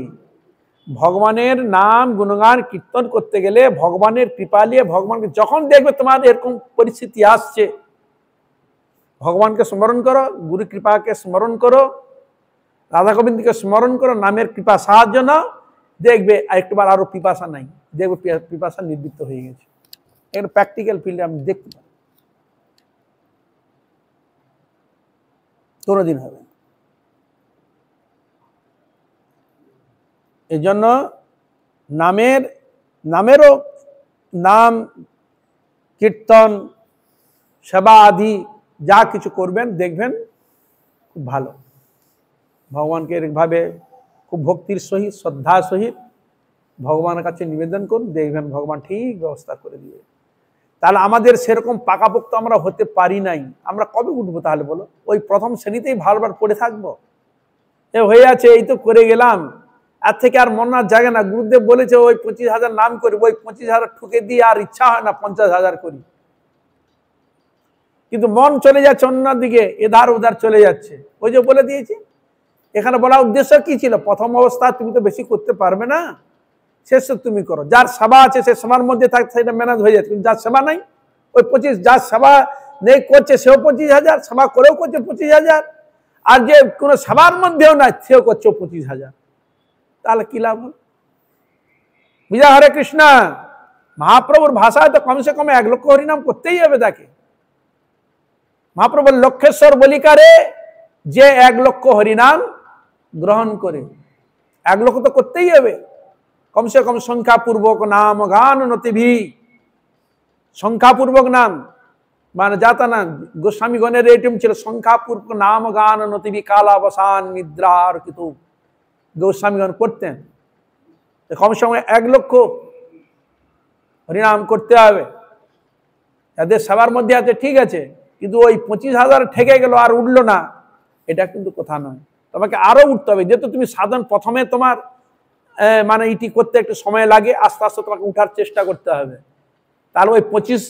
ভগবানের নাম গুণগান কীর্তন করতে গেলে ভগবানের কৃপা নিয়ে, ভগবানকে যখন দেখবে তোমার এরকম পরিস্থিতি আসছে, ভগবানকে স্মরণ করো, গুরু কৃপাকে স্মরণ করো, রাধা গোবিন্দকে স্মরণ করো, নামের কৃপা সাহায্য নাও, দেখবে একবার আরো পিপাসা নাই, দেখবে পিপাসা নিবৃত্ত হয়ে গেছে। এখানে প্র্যাকটিক্যাল ফিল্ডে আমি দেখতে পাই, কোনোদিন হবে। এই জন্য নামেরও নাম কীর্তন সেবা আদি যা কিছু করবেন দেখবেন খুব ভালো। ভগবানকে এরভাবে খুব ভক্তির সহিত শ্রদ্ধার সহিত ভগবানের কাছে নিবেদন করুন, দেখবেন ভগবান ঠিক ব্যবস্থা করে দিবে। তাহলে আমাদের সেরকম পাকাপোক্ত আমরা হতে পারি নাই, আমরা কবে উঠবো তাহলে বলো? ওই প্রথম শ্রেণীতেই ভালোবার পড়ে থাকবো, এ হয়ে আছে, এই তো করে গেলাম, আর থেকে আর মন আর জাগে না। গুরুদেব বলেছে ওই 25,000 নাম করি, ওই 25,000 ঠুকে দিয়ে আর ইচ্ছা হয় না 50,000 করি, কিন্তু মন চলে যাচ্ছে অন্যদিকে, এধার ওধার চলে যাচ্ছে। ওই যে বলে দিয়েছি, এখানে বলা উদ্দেশ্য কি ছিল, প্রথম অবস্থা তুমি তো বেশি করতে পারবে না, শেষ তুমি করো। যার সেবা আছে সে সেবার মধ্যে থাকতে সেটা ম্যানেজ হয়ে যাচ্ছে, কিন্তু যার সেবা নাই ওই 25, যার সেবা নেই করছে সেও 25,000, সেবা করেও করছে 25,000, আর যে কোনো সেবার মধ্যেও নাই সেও করছে 25,000, তাহলে কি লাভ হল? বিজয় হরে কৃষ্ণ। মহাপ্রভুর ভাষায় তো কমসে কম 1 লক্ষ হরিনাম করতেই হবে তাকে। মহাপ্রভু লক্ষেশ্বর বলিকারে যে 1 লক্ষ হরিনাম গ্রহণ করে, 1 লক্ষ তো করতেই হবে কমসে কম। সংখ্যাপূর্বক নাম গান নতিভি, সংখ্যাপূর্বক নাম মানে যাতা না, গোস্বামীগণের এটিম ছিল সংখ্যাপূর্বক নাম গান নতিভি কালাবসান নিদ্রার কিন্তু গোস্বামীগণ করতেন। কমসে কম 1 লক্ষ হরিনাম করতে হবে। তাদের সবার মধ্যে আছে ঠিক আছে, কিন্তু ওই 25,000 ঠেকে গেল আর উঠলো না, এটা কিন্তু কথা নয়। তোমাকে আরো উঠতে হবে, যেহেতু তুমি সাধন প্রথমে তোমার মানে ইটি করতে একটু সময় লাগে, আস্তে আস্তে তোমাকে উঠার চেষ্টা করতে হবে। তাহলে ওই 25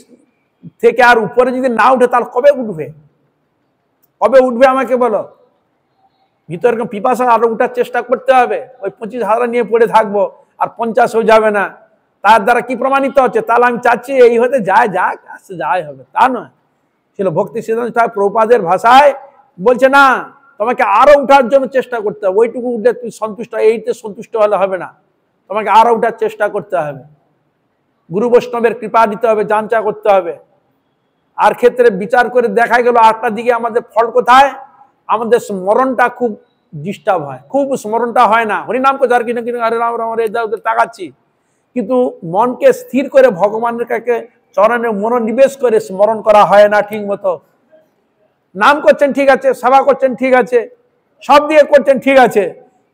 থেকে আর উপরে যদি না উঠে তাহলে কবে উঠবে? কবে উঠবে আমাকে বলো? ভিতরে পিপাসা আরো উঠার চেষ্টা করতে হবে। ওই 25,000 নিয়ে পড়ে থাকবো আর 50 হয়ে যাবে না, তার দ্বারা কি প্রমাণিত হচ্ছে? তাহলে আমি চাচ্ছি এই হতে যায়, যাক আসতে যাই হবে, তা নয়। ছিল ভক্তি সিদ্ধান্ত প্রভুপাদের ভাষায় বলছে না, তোমাকে আরো উঠার জন্য চেষ্টা করতে হবে। ওইটুকু উঠলে তুমি সন্তুষ্ট, এইতে সন্তুষ্ট হলে হবে না, তোমাকে আরো উঠার চেষ্টা করতে হবে। গুরু বৈষ্ণবের কৃপা দিতে হবে, যাঞ্চা করতে হবে। আর ক্ষেত্রে বিচার করে দেখা গেল আটটা দিকে আমাদের ফল কোথায়? আমাদের স্মরণটা খুব ডিস্টার্ব হয়, খুব স্মরণটা হয় না। হরিনাম করছে আর কিনা কিনা, হরে রাম রাম হরে ওদের তাকাচ্ছি, কিন্তু মনকে স্থির করে ভগবানের কাছে চরণে মনোনিবেশ করে স্মরণ করা হয় না ঠিক মতো। নাম করছেন ঠিক আছে, সেবা করছেন ঠিক আছে, সব দিয়ে করছেন ঠিক আছে,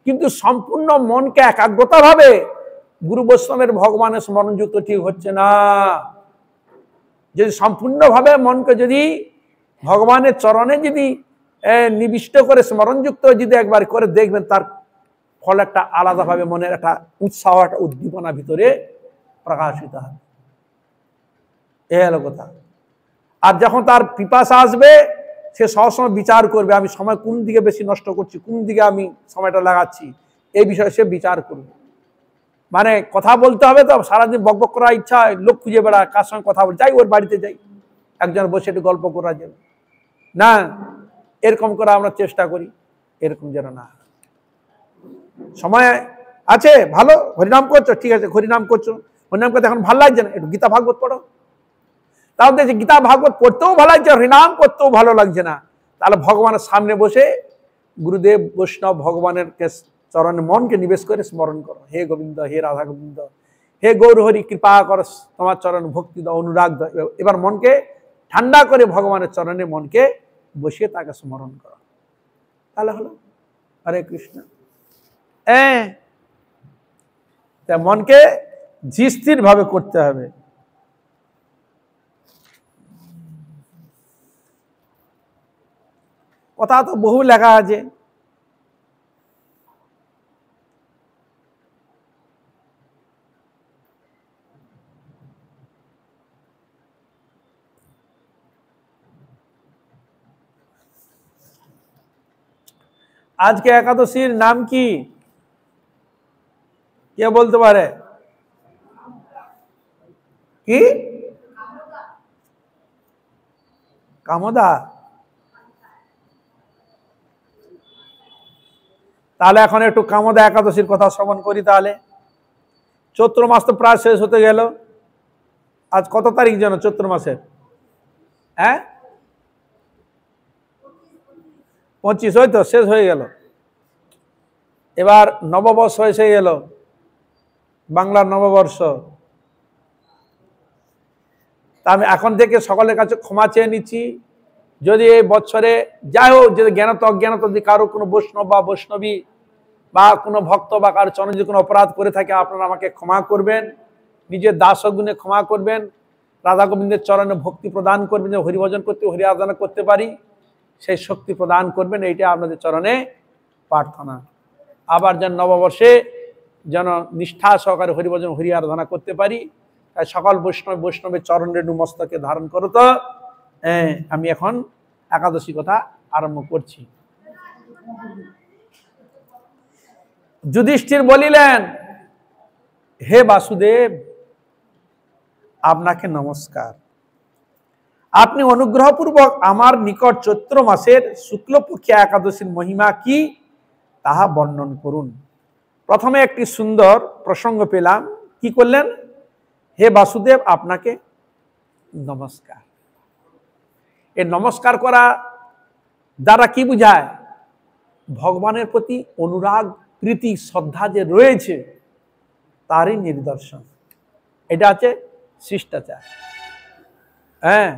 কিন্তু সম্পূর্ণ মনকে একাগ্রতা ভাবে গুরু বৈষ্ণবের ভগবানের স্মরণযুক্ত ঠিক হচ্ছে না। যদি সম্পূর্ণভাবে মনকে যদি ভগবানের চরণে যদি নিবিষ্ট করে স্মরণযুক্ত যদি একবার করে দেখবেন, তার ফল একটা আলাদাভাবে মনের একটা উৎসাহ, একটা উদ্দীপনা ভিতরে প্রকাশিত হবে। এ হলো কথা। আর যখন তার পিপাসা আসবে, সে সবসময় বিচার করবে আমি সময় কোন দিকে বেশি নষ্ট করছি, কোন দিকে আমি সময়টা লাগাচ্ছি, এই বিষয়ে সে বিচার করবে। মানে কথা বলতে হবে তো, সারাদিন বক বক করার ইচ্ছা হয়, লোক খুঁজে বেড়ায় কার সঙ্গে কথা বল, যাই ওর বাড়িতে যাই, একজন বসে একটু গল্প করা যাবে না, এরকম করে আমরা চেষ্টা করি, এরকম যেন না। সময় আছে ভালো, হরিনাম করছো ঠিক আছে, হরিনাম করছো, হরিনাম করতে এখন ভালো লাগছে না, একটু গীতা ভাগবত পড়ো। তাহলে দেখছি গীতা ভাগবত পড়তেও ভালো লাগছে, হরিনাম করতেও ভালো লাগছে না, তাহলে ভগবানের সামনে বসে গুরুদেব বৈষ্ণব ভগবানের চরণে মনকে নিবেশ করে স্মরণ করো, হে গোবিন্দ, হে রাধা গোবিন্দ, হে গৌর হরি, কৃপা কর, তোমার চরণ ভক্তি দাও, অনুরাগ দাও। এবার মনকে ঠান্ডা করে ভগবানের চরণে মনকে বসিয়ে তাকে স্মরণ করো, তাহলে হলো। হরে কৃষ্ণ। তা মনকে স্থির ভাবে করতে হবে। কথা তো বহু লেখা আছে, আজকে একাদশীর নাম কি কে বলতে পারে? কি? কামদা? তাহলে এখন একটু কামদা একাদশীর কথা শ্রবণ করি। তাহলে চৈত্র মাস তো প্রায় শেষ হতে গেল। আজ কত তারিখ যেন চৈত্র মাসের? হ্যাঁ, 25, ওই তো শেষ হয়ে গেল। এবার নববর্ষ এসে গেল, বাংলার নববর্ষ। তা আমি এখন থেকে সকলের কাছে ক্ষমা চেয়ে নিচ্ছি, যদি এই বছরে যাই হোক, যদি জ্ঞানত অজ্ঞানত যদি কারো কোনো বৈষ্ণব বা বৈষ্ণবী বা কোনো ভক্ত বা কারো চরণে যদি কোনো অপরাধ করে থাকে, আপনারা আমাকে ক্ষমা করবেন, নিজের দাসগুণে ক্ষমা করবেন, রাধা গোবিন্দের চরণে ভক্তি প্রদান করবেন, যে হরিভজন করতে হরি আরাধনা করতে পারি সেই শক্তি প্রদান করবেন, এইটা আপনাদের চরণে প্রার্থনা। আবার যেন নববর্ষে যেন নিষ্ঠা সহকারে হরিভজন হরি আরাধনা করতে পারি, তাই সকল বৈষ্ণবের চরণ রেণু মস্তকে ধারণ করো। তো আমি এখন একাদশী কথা আরম্ভ করছি। যুধিষ্ঠির বলিলেন, হে বাসুদেব, আপনাকে নমস্কার। আপনি অনুগ্রহপূর্বক আমার নিকট চৈত্র মাসের শুক্লপক্ষিয়া একাদশীর মহিমা কি তাহা বর্ণন করুন। প্রথমে একটি সুন্দর প্রসঙ্গ পেলাম। কি করলেন? হে বাসুদেব, আপনাকে নমস্কার। এই নমস্কার করা দ্বারা কি বুঝায়? ভগবানের প্রতি অনুরাগ, প্রীতি, শ্রদ্ধা যে রয়েছে তারই নিদর্শন। এটা আছে শিষ্টাচার। হ্যাঁ,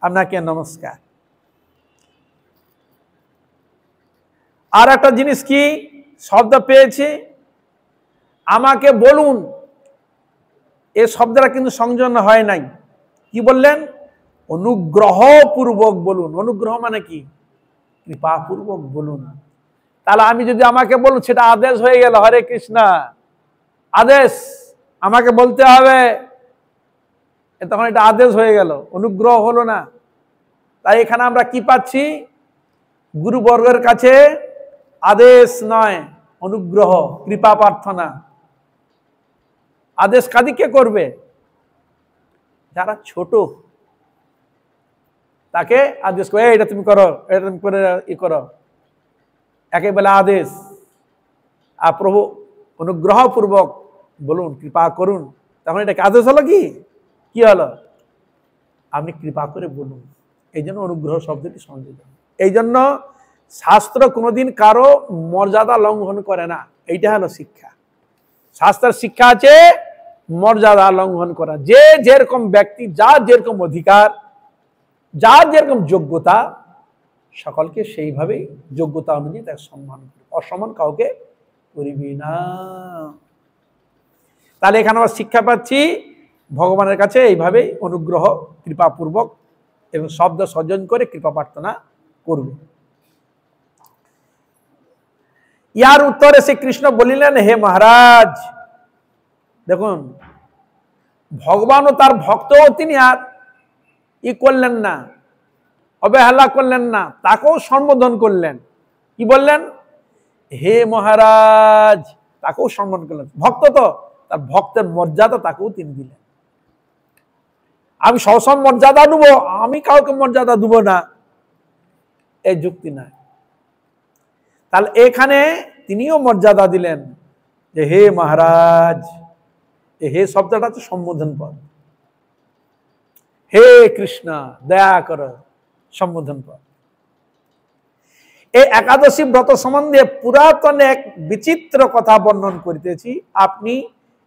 আপনাকে নমস্কার। আর একটা জিনিস কি শব্দ পেয়েছি, আমাকে বলুন। এই শব্দটা কিন্তু সংযোজন হয় নাই। কি বললেন? অনুগ্রহ পূর্বক বলুন। অনুগ্রহ মানে কি? কৃপা পূর্বক বলুন। তাহলে আমি যদি আমাকে বলুন, সেটা আদেশ হয়ে গেল। হরে কৃষ্ণ, আদেশ আমাকে বলতে হবে, তখন এটা আদেশ হয়ে গেল, অনুগ্রহ হলো না। তাই এখানে আমরা কি পাচ্ছি? গুরুবর্গের কাছে আদেশ নয়, অনুগ্রহ, কৃপা প্রার্থনা। আদেশ কাদিকে করবে? যারা ছোট তাকে আদেশ করে, এটা তুমি করো, এটা তুমি করে ই করো, একে বলে আদেশ। আর প্রভু অনুগ্রহ পূর্বক বলুন, কৃপা করুন, তখন এটাকে আদেশ হলো। কি হলো? আপনি কৃপা করে বলুন। এই জন্য অনুগ্রহ শব্দটি সংযোজন। এই জন্য শাস্ত্র কোনোদিন কারো মর্যাদা লঙ্ঘন করে না। এইটা হলো শিক্ষা। শাস্ত্রের শিক্ষা আছে মর্যাদা লঙ্ঘন করা। যে যেরকম ব্যক্তি, যার যেরকম অধিকার, যার যেরকম যোগ্যতা, সকলকে সেইভাবেই যোগ্যতা অনুযায়ী তাকে সম্মান করবে, অসম্মান কাউকে করিবি না। তাহলে এখানে আমরা শিক্ষা পাচ্ছি ভগবানের কাছে এইভাবেই অনুগ্রহ, কৃপাপূর্বক এবং শব্দ সর্জন করে কৃপা প্রার্থনা করবে। ইয়ার উত্তরে শ্রী কৃষ্ণ বলিলেন, হে মহারাজ, দেখুন ভগবান ও তার ভক্তও তিনি আর ই করলেন না, অবহেলা করলেন না, তাকেও সম্বোধন করলেন। কি বললেন? হে মহারাজ, তাকেও সম্মান করলেন। ভক্ত তো, তার ভক্তের মর্যাদা তাকেও তিনি দিলেন। আমি সবসময় মর্যাদা দেবো, আমি কাউকে মর্যাদা দেবো না, এই যুক্তি নাই। তাহলে এখানে তিনিও মর্যাদা দিলেন যে হে মহারাজ। হে শব্দটা তো সম্বোধন পদ। হে কৃষ্ণ, দয়া কর, সম্বোধন পদ। এই একাদশী ব্রত সম্বন্ধে পুরাতন এক বিচিত্র কথা বর্ণন করিতেছি, আপনি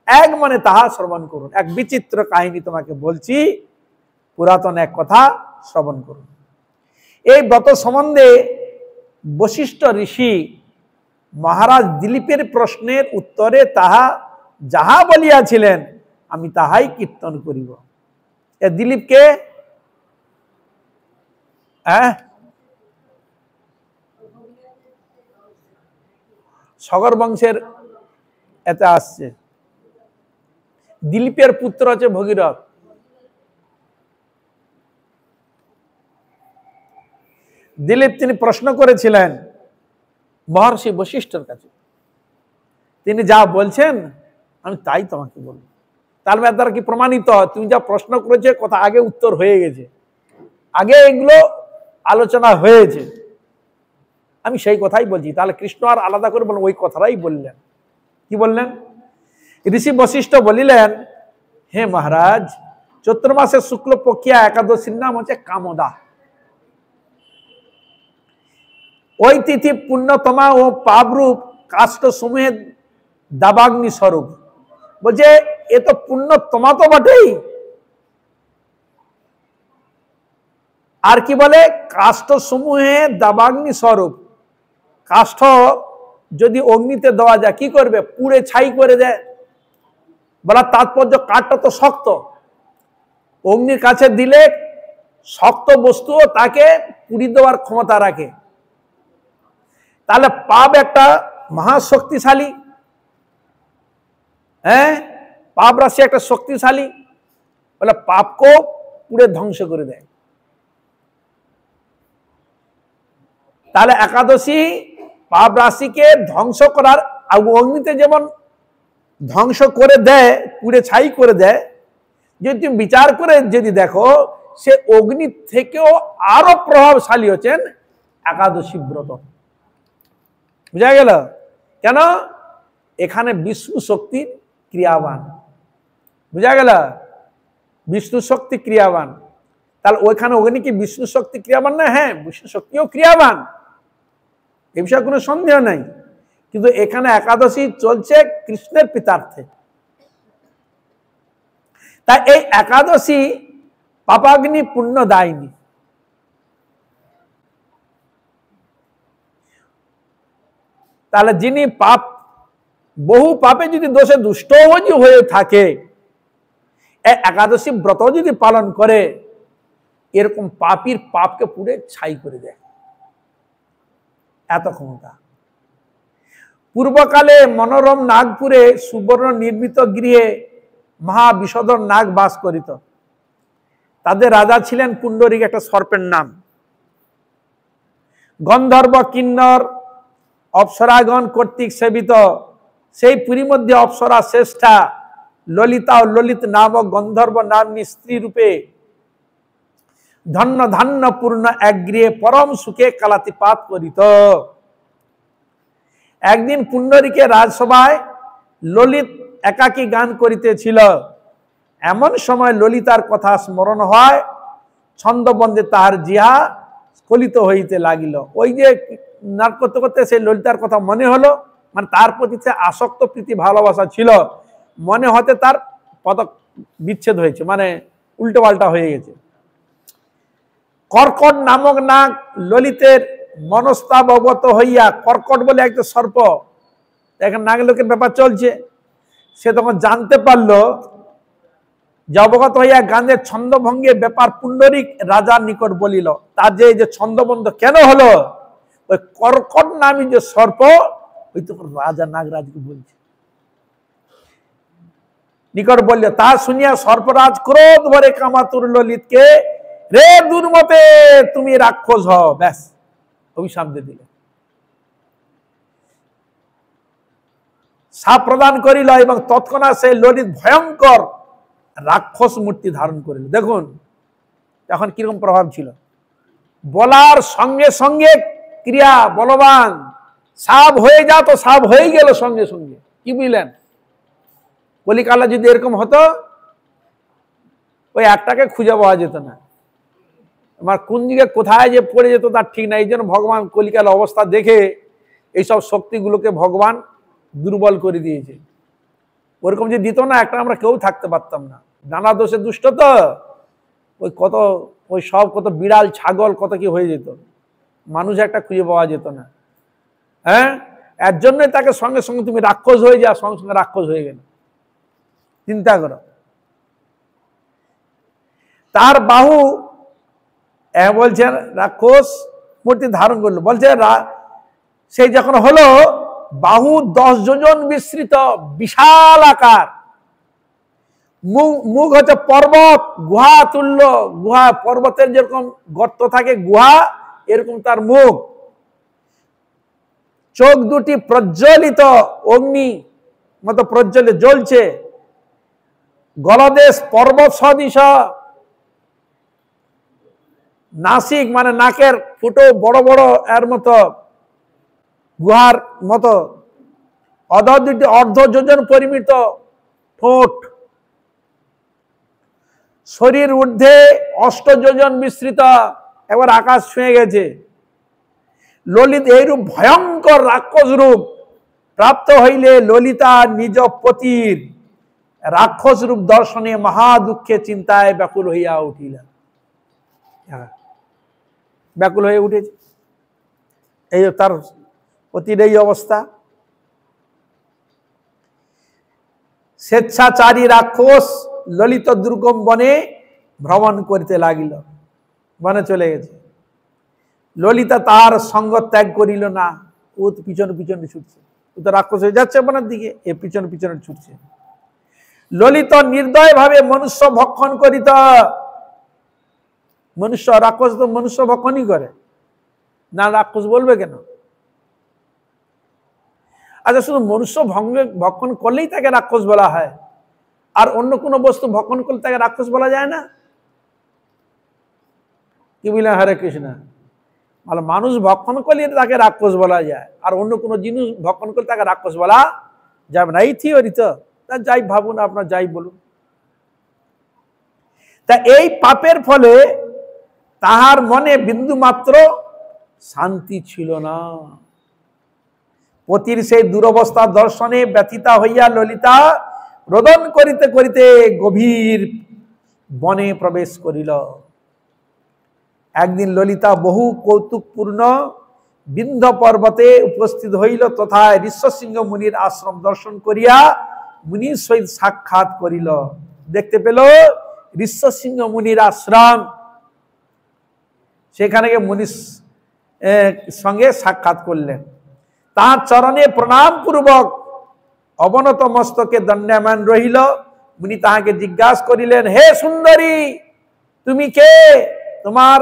এক মনে তাহা শ্রবণ করুন। এক বিচিত্র কাহিনী তোমাকে বলছি, পুরাতন এক কথা শ্রবণ করুন। এই ব্রত সম্বন্ধে বশিষ্ঠ ঋষি মহারাজ দিলীপের প্রশ্নের উত্তরে তাহা যাহা বলিয়াছিলেন, আমি তাহাই কীর্তন করিব। এ দিলীপকে সগর বংশের এতে আসছে। দিলীপের পুত্র হচ্ছে ভগীরথ। দিলীপ তিনি প্রশ্ন করেছিলেন মহর্ষি বশিষ্ঠের কাছে, তিনি যা বলছেন আমি তাই তোমাকে বলবো। তার দ্বারা কি প্রমাণিত? তুমি যা প্রশ্ন করেছে কথা আগে উত্তর হয়ে গেছে, আগে এগুলো আলোচনা হয়েছে। আমি সেই কথাই বলছি। তাহলে কৃষ্ণ আর আলাদা করে বললেন, ওই কথাটাই বললেন। কি বললেন? ঋষি বশিষ্ঠ বলিলেন, হে মহারাজ, চৈত্র মাসের শুক্লপক্ষিয়া একাদশীর নাম হচ্ছে কামদা। ওই তিথি পুণ্যতমা ও পাপরূপ কাষ্ঠ সমূহের দাবাগ্নি স্বরূপ। বলছে এ তো পুণ্যতমা তো বটেই, আর কি বলে কাষ্ঠ সমূহে দাবাগ্নি স্বরূপ। কাষ্ঠ যদি অগ্নিতে দেওয়া যায় কি করবে? পুড়ে ছাই করে দেয়। বলার তাৎপর্য কাঠটা তো শক্ত, অগ্নির কাছে দিলে শক্ত বস্তুও তাকে পুড়িয়ে দেওয়ার ক্ষমতা রাখে। তাহলে পাপ একটা মহাশক্তিশালী, হ্যাঁ, পাপ রাশি একটা শক্তিশালী, বলে পাপকেও পুড়ে ধ্বংস করে দেয়। তাহলে একাদশী পাপ রাশিকে ধ্বংস করার, অগ্নিতে যেমন ধ্বংস করে দেয়, পুড়ে ছাই করে দেয়, যদি তুমি বিচার করে যদি দেখো, সে অগ্নি থেকেও আরো প্রভাবশালী হচ্ছেন একাদশী ব্রত। বুঝা গেল? কেন? এখানে বিষ্ণু শক্তি ক্রিয়াবান। বুঝা গেল? বিষ্ণু শক্তি ক্রিয়াবান। তাহলে ওইখানে অগ্নি কি বিষ্ণু শক্তি ক্রিয়াবান না? হ্যাঁ, বিষ্ণু শক্তিও ক্রিয়াবান, এ বিষয়ে কোনো সন্দেহ নাই। কিন্তু এখানে একাদশী চলছে কৃষ্ণের পিতার্থে। তাই এই একাদশী পাপাগ্নি পুণ্য দায়নি। তাহলে যিনি পাপ, বহু পাপে যদি দোষে দুষ্ট হয়ে থাকে, একাদশী ব্রত যদি পালন করে, এরকম পাপীর পাপকে পুড়ে ছাই করে দেয়, এত ক্ষমতা। পূর্বকালে মনোরম নাগপুরে সুবর্ণ নির্মিত গৃহে মহাবিষধর নাগ বাস করিত। তাদের রাজা ছিলেন পুণ্ডরিক, একটা সর্পের নাম। গন্ধর্ব কিন্নর অপ্সরাগণ কর্তৃক সেবিত সেই পুরীর মধ্যে অপ্সরা শ্রেষ্ঠা ললিতা ও ললিত নামক গন্ধর্ব নাম্নী স্ত্রী রূপে ধন্য ধান্য পূর্ণ এক গৃহে পরম সুখে কালাতিপাত করিত। একদিন পুণ্ডরিকের রাজসভায় ললিত একাকী গান করিতেছিল। এমন সময় ললিতার কথা স্মরণ হয়, ছন্দবন্দে তাহার জিহা স্খলিত হইতে লাগিল। ওই যে নাচ করতে করতে সেই ললিতার কথা মনে হলো, মানে তার প্রতি সে আসক্ত প্রীতি ভালোবাসা ছিল, মনে হতে তার পদক বিচ্ছেদ হয়েছে, মানে উল্টো পাল্টা হয়ে গেছে। কর্কট নামক নাগ ললিতের মনস্তাব অবগত হইয়া, কর্কট বলে একটা সর্প, এখন নাগলোকের ব্যাপার চলছে, সে তখন জানতে পারলো যে অবগত হইয়া গানের ছন্দভঙ্গের ব্যাপার পুণ্ডরিক রাজার নিকট বলিল। তার যে ছন্দবন্ধ কেন হলো, ওই কর্কট নামী যে সর্প, ওই তো রাজা নাগরাজকে বলছে, নিকট বলল। তা শুনিয়া সর্পরাজ ক্রোধ ভরে কামাতুর ললিতকে, রে দুর্মতে তুমি রাক্ষস হও, ব্যাস অভিশাপ দিয়ে দিল, শাপ প্রদান করিল এবং তৎক্ষণাৎ সেই ললিত ভয়ঙ্কর রাক্ষস মূর্তি ধারণ করিল। দেখুন এখন কিরকম প্রভাব ছিল, বলার সঙ্গে সঙ্গে ক্রিয়া বলবান, সাপ হয়ে যা তো সাপ হয়ে গেল সঙ্গে সঙ্গে। কি বুঝলেন? কলিকালে যদি এরকম হতো, ওই একটাকে খুঁজে পাওয়া যেত না, আমার কোন দিকে কোথায় যে পড়ে যেত তার ঠিক নাই। এই জন্য ভগবান কলিকাল অবস্থা দেখে এইসব শক্তিগুলোকে ভগবান দুর্বল করে দিয়েছে। ওরকম যে দিত না, একটা আমরা কেউ থাকতে পারতাম না। নানা দোষে দুষ্ট তো, ওই কত ওই সব কত বিড়াল ছাগল কত কি হয়ে যেত, মানুষ একটা খুঁজে পাওয়া যেত না। হ্যাঁ, এর জন্যই তাকে সঙ্গে সঙ্গে তুমি রাক্ষস হয়ে যাও, সঙ্গে সঙ্গে রাক্ষস হয়ে গেল। চিন্তা করো, তার বাহু বলছে রাক্ষস মূর্তি ধারণ করলো, বলছে সেই যখন হলো বাহু 10 যোজন বিস্তৃত বিশাল আকার, মুখ হচ্ছে পর্বত গুহা তুল্য, গুহা পর্বতের যেরকম গর্ত থাকে গুহা, এরকম তার মুখ, চোখ দুটি প্রজ্বলিত অগ্নি মতো প্রজ্বলিত জ্বলছে, গলদেশ পর্বত সদৃশ, নাসিক মানে নাকের ফুটো বড় বড় এর মতো, গুহার মতো অর্ধ যোজন পরিমিত ঠোঁট, শরীর ঊর্ধ্বে 8 যোজন বিস্তৃত, একবার আকাশ ছুঁয়ে গেছে। ললিত এইরূপ ভয়ঙ্কর রাক্ষস রূপ প্রাপ্ত হইলে ললিতা নিজ পতির রাক্ষস রূপ দর্শনে মহা দুঃখে চিন্তায় ব্যাকুল হইয়া উঠিলেন। ব্যাকুল হয়ে উঠেছে, এই তার পতির এই অবস্থা। স্বেচ্ছাচারী রাক্ষস ললিত দুর্গম বনে ভ্রমণ করিতে লাগিল। বনে চলে গেছে। ললিতা তার সঙ্গ ত্যাগ করিল না, ও তো পিছনে পিছনে ছুটছে। ও তো রাক্ষস হয়ে যাচ্ছে বনের দিকে, এ পিছনে পিছনে ছুটছে। ললিত নির্দয় ভাবে মনুষ্য ভক্ষণ করিত। মনুষ্য, রাক্ষস তো মনুষ্য ভক্ষণই করে না, রাক্ষস বলবে কেন? আচ্ছা, শুধু মনুষ্য ভক্ষণ করলেই তাকে রাক্ষস বলা হয়, আর অন্য কোনো বস্তু ভক্ষণ করলে তাকে রাক্ষস বলা যায় না? কি বললেন? হরে কৃষ্ণ। মানে মানুষ ভক্ষণ করলে তাকে রাক্ষস বলা যায়, আর অন্য কোনো জিনিস ভক্ষণ করলে তাকে রাক্ষস বলা যাবে না। এই থিওরি তো, তা যাই ভাবুন, আপনার যাই বলুন। তা এই পাপের ফলে তাহার মনে বিন্দু মাত্র শান্তি ছিল না। পতির সেই দুরবস্থা দর্শনে ব্যথিতা হইয়া ললিতা রোদন করিতে করিতে গভীর বনে প্রবেশ করিল। একদিন ললিতা বহু কৌতুকপূর্ণ বিন্ধ্য পর্বতে উপস্থিত হইল, তথা ঋষ্যশৃঙ্গ মুনির আশ্রম দর্শন করিয়া মুনির সহিত সাক্ষাৎ করিল। দেখতে পেল ঋষ্যশৃঙ্গ মুনির আশ্রম, সেখানে গিয়ে মুনির সঙ্গে সাক্ষাৎ করলেন। তাঁর চরণে প্রণাম পূর্বক অবনত মস্তকে দণ্ডায়মান রহিল। মুনি তাহাকে জিজ্ঞাসা করিলেন, হে সুন্দরী, তুমি কে? তোমার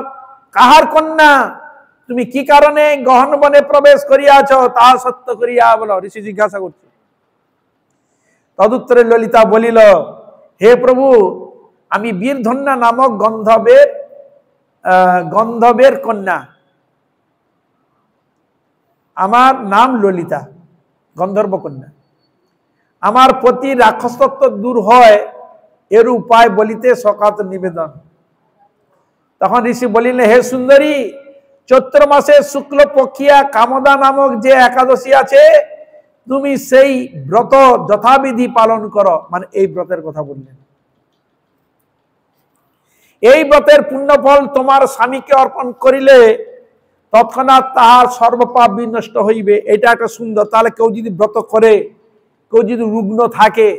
কাহার কন্যা? তুমি কি কারণে গহন বনে প্রবেশ করিয়াছ, তাহা সত্য করিয়া বলো। ঋষি জিজ্ঞাসা করছে। তদুত্তরে ললিতা বলিল, হে প্রভু, আমি বীরধন্যা নামক গন্ধর্বের কন্যা। আমার নাম ললিতা, গন্ধর্ব কন্যা। আমার প্রতি রাক্ষসত্ব দূর হয়, এর উপায় বলিতে সকাত নিবেদন। তখন ঋষি বলিলেন, হে সুন্দরী, চৈত্র মাসে শুক্ল পক্ষিয়া কামদা নামক যে একাদশী আছে, তুমি সেই ব্রত যথাবিধি পালন করো। মানে এই ব্রতের কথা বললেন। এই ব্রতের পুণ্যফল তোমার স্বামীকে অর্পণ করিলে তৎক্ষণাৎ তাহার সর্বপাপ বিনষ্ট হইবে। এটা একটা সুন্দর। তাহলে কেউ যদি ব্রত করে, কেউ যদি রুগ্ন থাকে,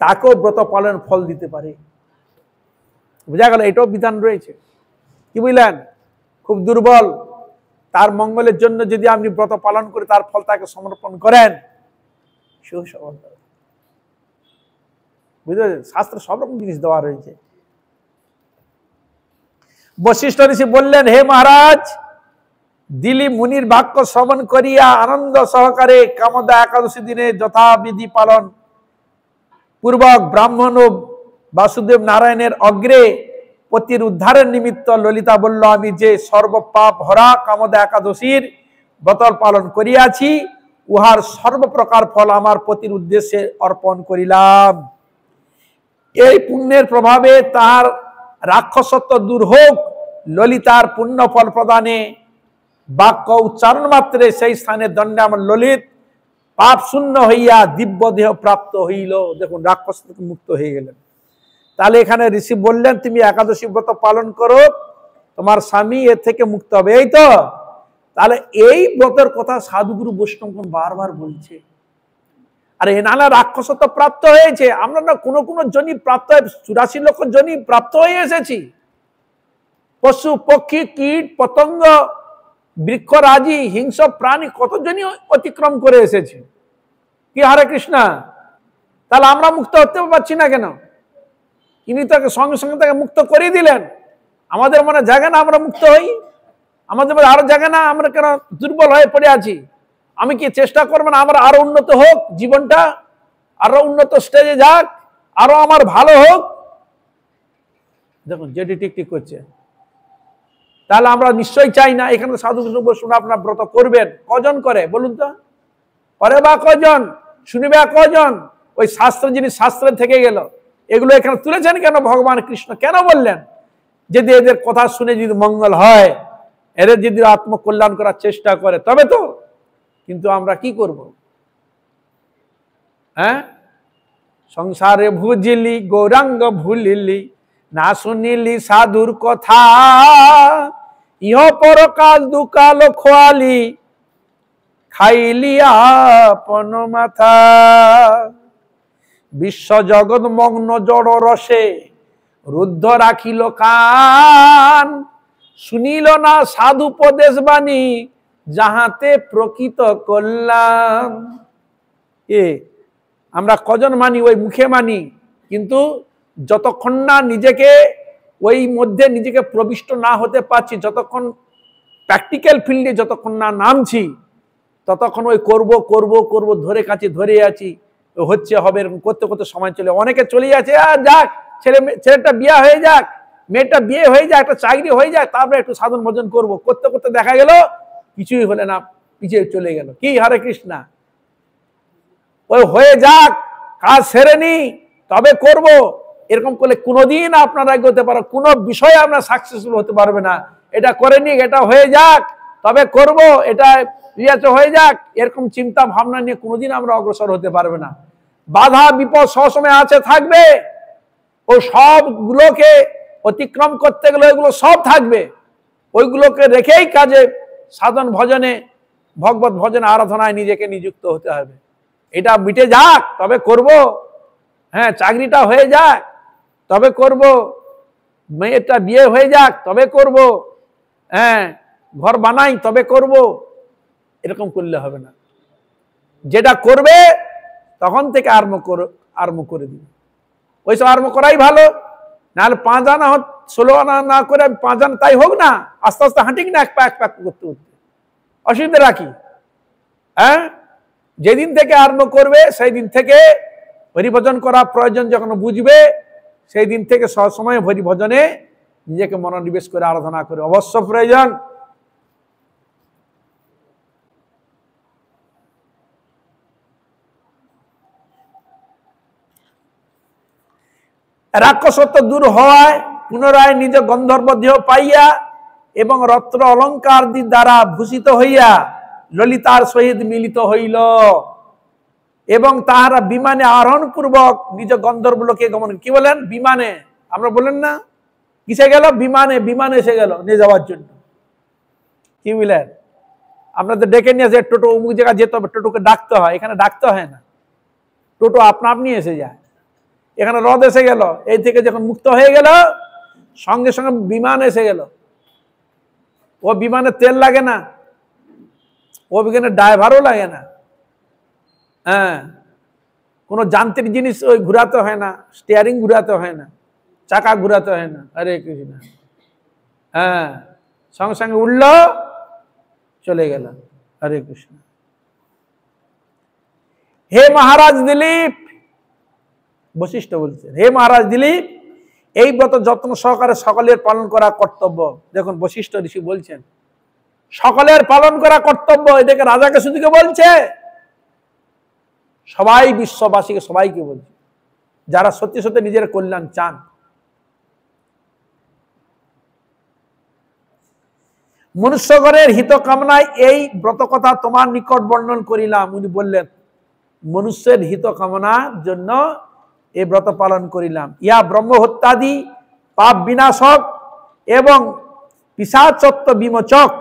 তাকেও ব্রত পালন ফল দিতে পারে। বোঝা গেল? এটাও বিধান রয়েছে। কি বুঝলেন? খুব দুর্বল, তার মঙ্গলের জন্য যদি আপনি ব্রত পালন করে তার ফল তাকে সমর্পণ করেন, সুসফল। বুঝতে পারছেন? শাস্ত্রে সব রকম জিনিস দেওয়া রয়েছে। বশিষ্ঠ ঋষি বললেন, হে মহারাজ, দিলীপ মুনির বাক্য শ্রবণ করিয়া আনন্দ সহকারে কামদা একাদশী দিনে যথাবিধি পালন পূর্বক ব্রাহ্মণ ও বাসুদেব নারায়ণের অগ্রে পতির উদ্ধারের নিমিত্ত ললিতা বলল, আমি যে সর্বপাপ হরা কামদা একাদশীর ব্রত পালন করিয়াছি, উহার সর্বপ্রকার ফল আমার পতির উদ্দেশ্যে অর্পণ করিলাম। এই পুণ্যের প্রভাবে তার রাক্ষসত্ব দূর হোক। ললিতার পুণ্য ফল প্রদানে বাক্য উচ্চারণ মাত্রে সেই স্থানে দণ্ডায়মান ললিত পাপ শূন্য হইয়া দিব্য দেহ প্রাপ্ত হইল। দেখুন, রাক্ষস থেকে মুক্ত হয়ে গেলেন। তাহলে এখানে ঋষি বললেন, তুমি একাদশী ব্রত পালন করো, তোমার স্বামী এর থেকে মুক্ত হবে। এই তো, তাহলে এই ব্রতের কথা সাধুগুরু বৈষ্ণবগণ বারবার বলছে। আর এ নানা রাক্ষসত্ব প্রাপ্ত হয়েছে। আমরা না কোনো কোনো জনি প্রাপ্ত, 84 লক্ষ জনি প্রাপ্ত হয়ে এসেছি। পশু পক্ষী কীট পতঙ্গ বৃক্ষরাজি হিংস্র প্রাণী কত জনই অতিক্রম করে এসেছে। কি হরে কৃষ্ণ? তাহলে আমরা মুক্ত হতে পারছি না কেন? ইনি তাকে সঙ্গে সঙ্গে তাকে মুক্ত করে দিলেন। আমাদের মনে জাগে না আমরা মুক্ত হই? আমাদের মধ্যে আরো জাগে না আমরা কেন দুর্বল হয়ে পড়ে আছি? আমি কি চেষ্টা করবো না আমরা আরো উন্নত হোক, জীবনটা আরো উন্নত স্টেজে যাক, আরো আমার ভালো হোক? দেখুন, যেটি টিক টিক করছে। তাহলে আমরা নিশ্চয়ই চাই না এখানে সাধু বৈষ্ণব আপনার ব্রত করবেন। কজন করে বলুন তো? করে বা কজন? শুনবে কজন? ওই শাস্ত্র যিনি শাস্ত্রে থেকে গেল, এগুলো এখানে তুলেছেন কেন? ভগবান কৃষ্ণ কেন বললেন? যদি এদের কথা শুনে যদি মঙ্গল হয়, এদের যদি আত্মকল্যাণ করার চেষ্টা করে তবে তো। কিন্তু আমরা কি করব? হ্যাঁ, সংসারে ভুজিলি গৌরাঙ্গ ভুলিলি, না শুনিলি সাধুর কথা, ইহ পরকাল দুকাল খোয়ালি, খাইলি আপন মাথা। বিশ্ব জগৎ মগ্ন জড় রসে, রুদ্ধ রাখিল কান, শুনিল না সাধু উপদেশ বাণী, যাহাতে প্রকৃত কল্যাণ। আমরা কজন মানি? ওই মুখে মানি, কিন্তু যতক্ষণ না নিজেকে ওই মধ্যে নিজেকে প্রবিষ্ট না হতে পারছি, যতক্ষণ প্র্যাকটিক্যাল ফিল্ডে যতক্ষণ না নামছি, ততক্ষণ ওই করব করব করব ধরে কাছে ধরে আছি, হচ্ছে হবে এরকম করতে করতে সময় চলে। অনেকে চলে যাচ্ছে, যাক ছেলেটা বিয়ে হয়ে যাক, মেয়েটা বিয়ে হয়ে যাক, একটা চাকরি হয়ে যাক, তারপরে একটু সাধন ভজন করব। করতে করতে দেখা গেল কিছুই হলে না, পিছিয়ে চলে গেল। কি হরে কৃষ্ণা, ওই হয়ে যাক, কাজ সেরে নি তবে করব, এরকম করলে কোনোদিন আপনারা এগোতে পারো, কোনো বিষয়ে আপনারা সাকসেসফুল হতে পারবে না। এটা করে নি, এটা হয়ে যাক তবে করব, এটা হয়ে যাক, এরকম চিন্তা ভাবনা নিয়ে কোনোদিন আমরা অগ্রসর হতে পারবে না। বাধা বিপদ সবসময় আছে, থাকবে। ও সবগুলোকে অতিক্রম করতে গেলে ওইগুলো সব থাকবে, ওইগুলোকে রেখেই কাজে সাধন ভজনে ভগবত ভজনে আরাধনায় নিজেকে নিযুক্ত হতে হবে। এটা মিটে যাক তবে করব, হ্যাঁ, চাকরিটা হয়ে যাক তবে করব, মেয়েটা বিয়ে হয়ে যাক তবে করব, হ্যাঁ, ঘর বানাই তবে করব, এরকম করলে হবে না। যেটা করবে তখন থেকে আরম্ভ করে দিবে। ওইসব আরম্ভ করাই ভালো। নাহলে 5 আনা 16 আনা না করে 5 আনা তাই হোক না, আস্তে আস্তে হাঁটিক না, এক পা করতে করতে, অসুবিধা রাখি। হ্যাঁ, যেদিন থেকে আরম্ভ করবে সেই দিন থেকে হরিভজন করা প্রয়োজন যখন বুঝবে, সেই দিন থেকে সবসময় হরিভজনে নিজেকে মনোনিবেশ করে আরাধনা করে অবশ্য প্রয়োজন। রাক্ষসত্ব দূর হওয়ায় পুনরায় নিজ গন্ধর্ব দেহ পাইয়া এবং রত্ন অলঙ্কার দ্বারা ভূষিত হইয়া ললিতার সহিত মিলিত হইল, এবং তাহারা বিমানে আরোহণ পূর্বক নিজ গন্ধর্ব লোকে গমন। কি বলেন? বিমানে। আমরা বলেন না কিসে গেল? বিমানে। বিমানে এসে গেল নিয়ে যাওয়ার জন্য। কি বলেন? আমরা তো ডেকে নিয়ে আসে, টোটো অমুক জায়গায় যেতে হবে, টোটোকে ডাকতে হয়, এখানে ডাকতে হয় না, টোটো আপনা আপনি এসে যায়। এখানে রথ এসে গেল, এই থেকে যখন মুক্ত হয়ে গেল সঙ্গে সঙ্গে বিমান এসে গেল। ও বিমানে তেল লাগে না, ও বিমানে ড্রাইভারও লাগে না, হ্যাঁ, কোনো যান্ত্রিক জিনিস ওই ঘুরাতে হয় না, স্টিয়ারিং ঘুরাতে হয় না, চাকা ঘুরাতে হয় না। হরে কৃষ্ণ। হ্যাঁ, সঙ্গে সঙ্গে উঠল, চলে গেল। হরে কৃষ্ণ। হে মহারাজ দিলীপ, বশিষ্ঠ বলছেন, হে মহারাজ দিলীপ, এই ব্রত যত্ন সহকারে সকলের পালন করা কর্তব্য। দেখুন বশিষ্ঠ ঋষি বলছেন সকলের পালন করা কর্তব্য। এটাকে রাজাকে শুধুকে বলছে, সবাই বিশ্ববাসীকে, সবাইকে বলছে, যারা সত্যি সত্যি নিজের কল্যাণ চান। মনুষ্যগণের হিত কামনায় এই ব্রত কথা তোমার নিকট বর্ণন করিলাম। উনি বললেন মনুষ্যের হিত কামনার জন্য এই ব্রত পালন করিলাম। ইয়া ব্রহ্ম হত্যাদি পাপ বিনাশক এবং পিশাচত্ব বিমোচক,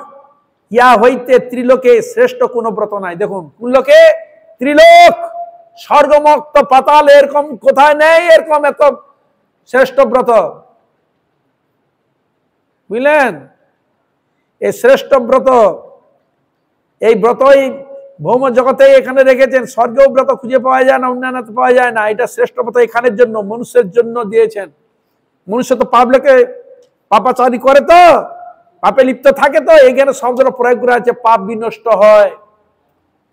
ইয়া হইতে ত্রিলোকে শ্রেষ্ঠ কোন ব্রত নাই। দেখুন কোন লোকে? ত্রিলোক, স্বর্গমুক্ত পাতাল, এরকম কোথায় নেই এরকম এত শ্রেষ্ঠ ব্রত। বুঝলেন? এই শ্রেষ্ঠ ব্রত, এই ব্রতই ভৌম জগতে এখানে রেখেছেন। স্বর্গেও ব্রত খুঁজে পাওয়া যায় না, অন্যান্য পাওয়া যায় না। এটা শ্রেষ্ঠ ব্রত এখানের জন্য, মনুষ্যের জন্য দিয়েছেন। মনুষ্য তো পাপ লেখে পাপাচারী করে, তো পাপে লিপ্ত থাকে, তো এইখানে শব্দটা প্রয়োগ করা আছে, পাপ বিনষ্ট হয়,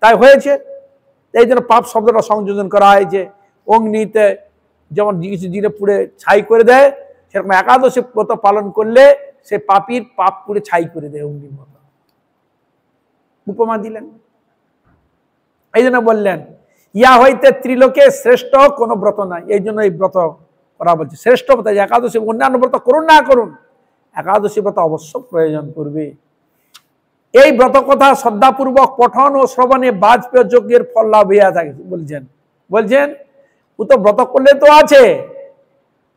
তাই হয়েছে। এই জন্য পাপ শব্দটা সংযোজন করা হয়েছে। অগ্নিতে যেমন কিছু জিনে পুড়ে ছাই করে দেয়, সেরকম একাদশী ব্রত পালন করলে সে পাপীর পাপ পুড়ে ছাই করে দেয় অগ্নির মতো। উপমা দিলেন। এই জন্য বললেন ইয়া হইতে ত্রিলোকে শ্রেষ্ঠ কোন ব্রত নাই। এই জন্য এই ব্রত করা বলছে শ্রেষ্ঠ ব্রত। একাদশী, অন্যান্য ব্রত করুন না করুন, একাদশী ব্রত অবশ্য প্রয়োজন করবে। এই ব্রত কথা শ্রদ্ধাপূর্বক পঠন ও শ্রবণে বাজপেয় যজ্ঞের ফল লাভ হইয়া থাকে। বলছেন ও তো ব্রত করলে তো আছে,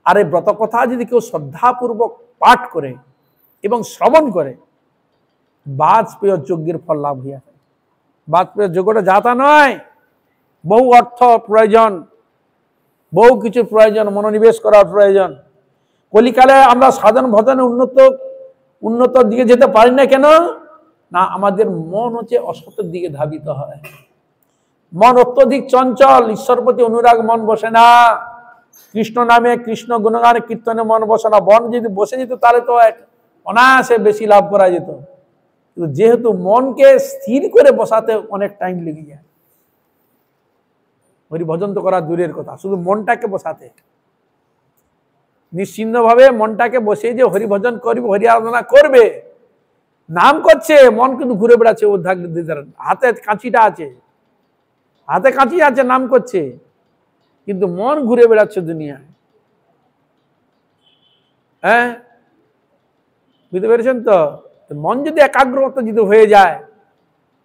আর এই ব্রত কথা যদি কেউ শ্রদ্ধাপূর্বক পাঠ করে এবং শ্রবণ করে, বাজপেয় যজ্ঞের ফল লাভ হইয়া থাকে। বাজপেয় যজ্ঞটা যাতা নয়, বহু অর্থ প্রয়োজন, বহু কিছু প্রয়োজন, মনোনিবেশ করার প্রয়োজন। কলিকালে আমরা সাধন ভজনে উন্নত দিকে যেতে পারি না কেন? না, আমাদের মন হচ্ছে অসতের দিকে ধাবিত হয়। মন অত্যধিক চঞ্চল, ঈশ্বর প্রতি অনুরাগ মন বসে না। কৃষ্ণ নামে, কৃষ্ণ গুণগানে কীর্তনে মন বসে না। মন যদি বসে যেত তাহলে তো অনায়াসে বেশি লাভ করা যেত। কিন্তু যেহেতু মনকে স্থির করে বসাতে অনেক টাইম লেগে যায়, হরিভজন তো করা দূরের কথা, শুধু মনটাকে বসাতে, নিশ্চিন্তভাবে মনটাকে বসে যে হরিভজন করবে, হরি আরাধনা করবে, নাম করছে, মন কিন্তু ঘুরে বেড়াচ্ছে। ও হাতে কাঁচিটা আছে, হাতে কাঁচি আছে, নাম করছে, কিন্তু মন ঘুরে বেড়াচ্ছে দুনিয়ায়। হ্যাঁ, বুঝতে পেরেছেন তো? মন যদি একাগ্রতা যদি হয়ে যায়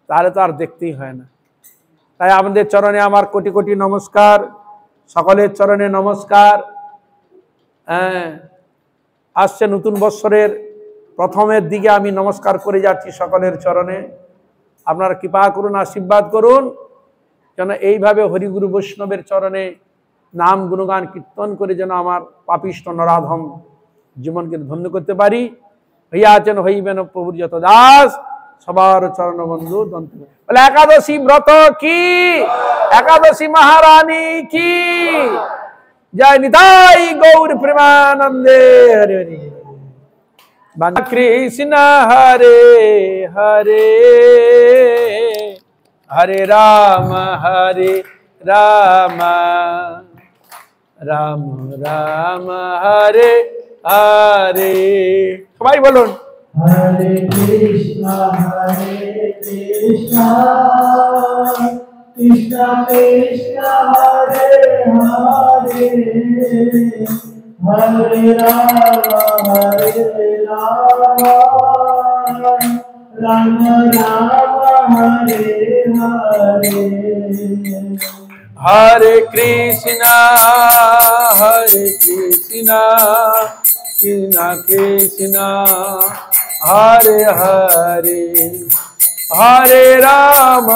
তাহলে তো আর দেখতেই হয় না। তাই আমাদের চরণে আমার কোটি কোটি নমস্কার, সকলের চরণে নমস্কার। হ্যাঁ, আসছে নতুন বৎসরের প্রথমের দিকে আমি নমস্কার করে যাচ্ছি সকলের চরণে। আপনারা কৃপা করুন, আশীর্বাদ করুন যেন এইভাবে হরিগুরু বৈষ্ণবের চরণে নাম গুণগান কীর্তন করে যেন আমার পাপিষ্ঠ নরাধম জীবনকে ধন্য করতে পারি। হইয়াছেন হইবেন প্রভুর যত দাস, সবার চরণ বন্ধু দন্ত। বলে একাদশী ব্রত কি, একাদশী মহারানী কি জয়। নিতাই গৌর প্রেমানন্দে। হরে হরে কৃষ্ণ হরে হরে, হরে রাম রাম রাম হরে হরে। সবাই বলুন হরে কৃষ্ণ কৃষ্ণ কৃষ্ণ হরে হরে, হরে রাম রাম রাম হরে হরে। हरे कृष्णा कृष्णा कृष्णा हरे हरे, हरे राम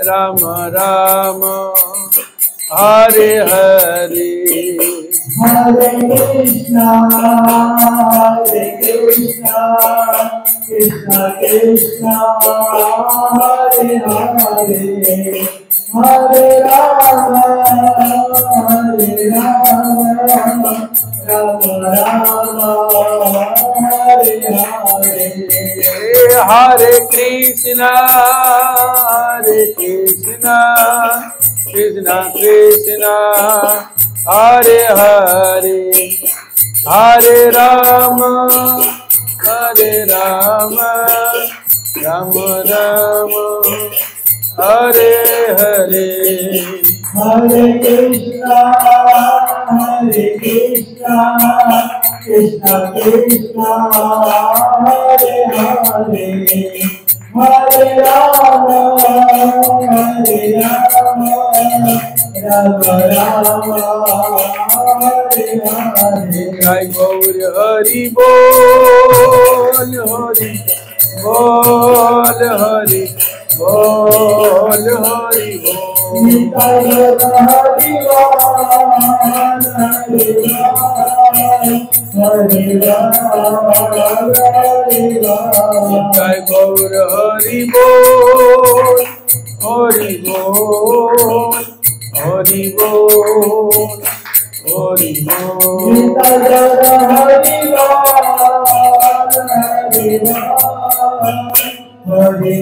राम राम हरे हरे। हरे कृष्णा कृष्णा कृष्णा हरे हरे, हरे राम राम राम हरे हरे। हरे कृष्णा कृष्णा कृष्णा हरे हरे, हरे राम राम राम हरे हरे। हरे कृष्णा कृष्णा कृष्णा हरे हरे, हरे राम राम राम हरे हरे। जय गौर हरि बोल, हरि बोल, हरि बोल, हरि बोल। हरि जय गौर हरि बोल, हरि बोल, हरि बोल, हरि बोल। हरि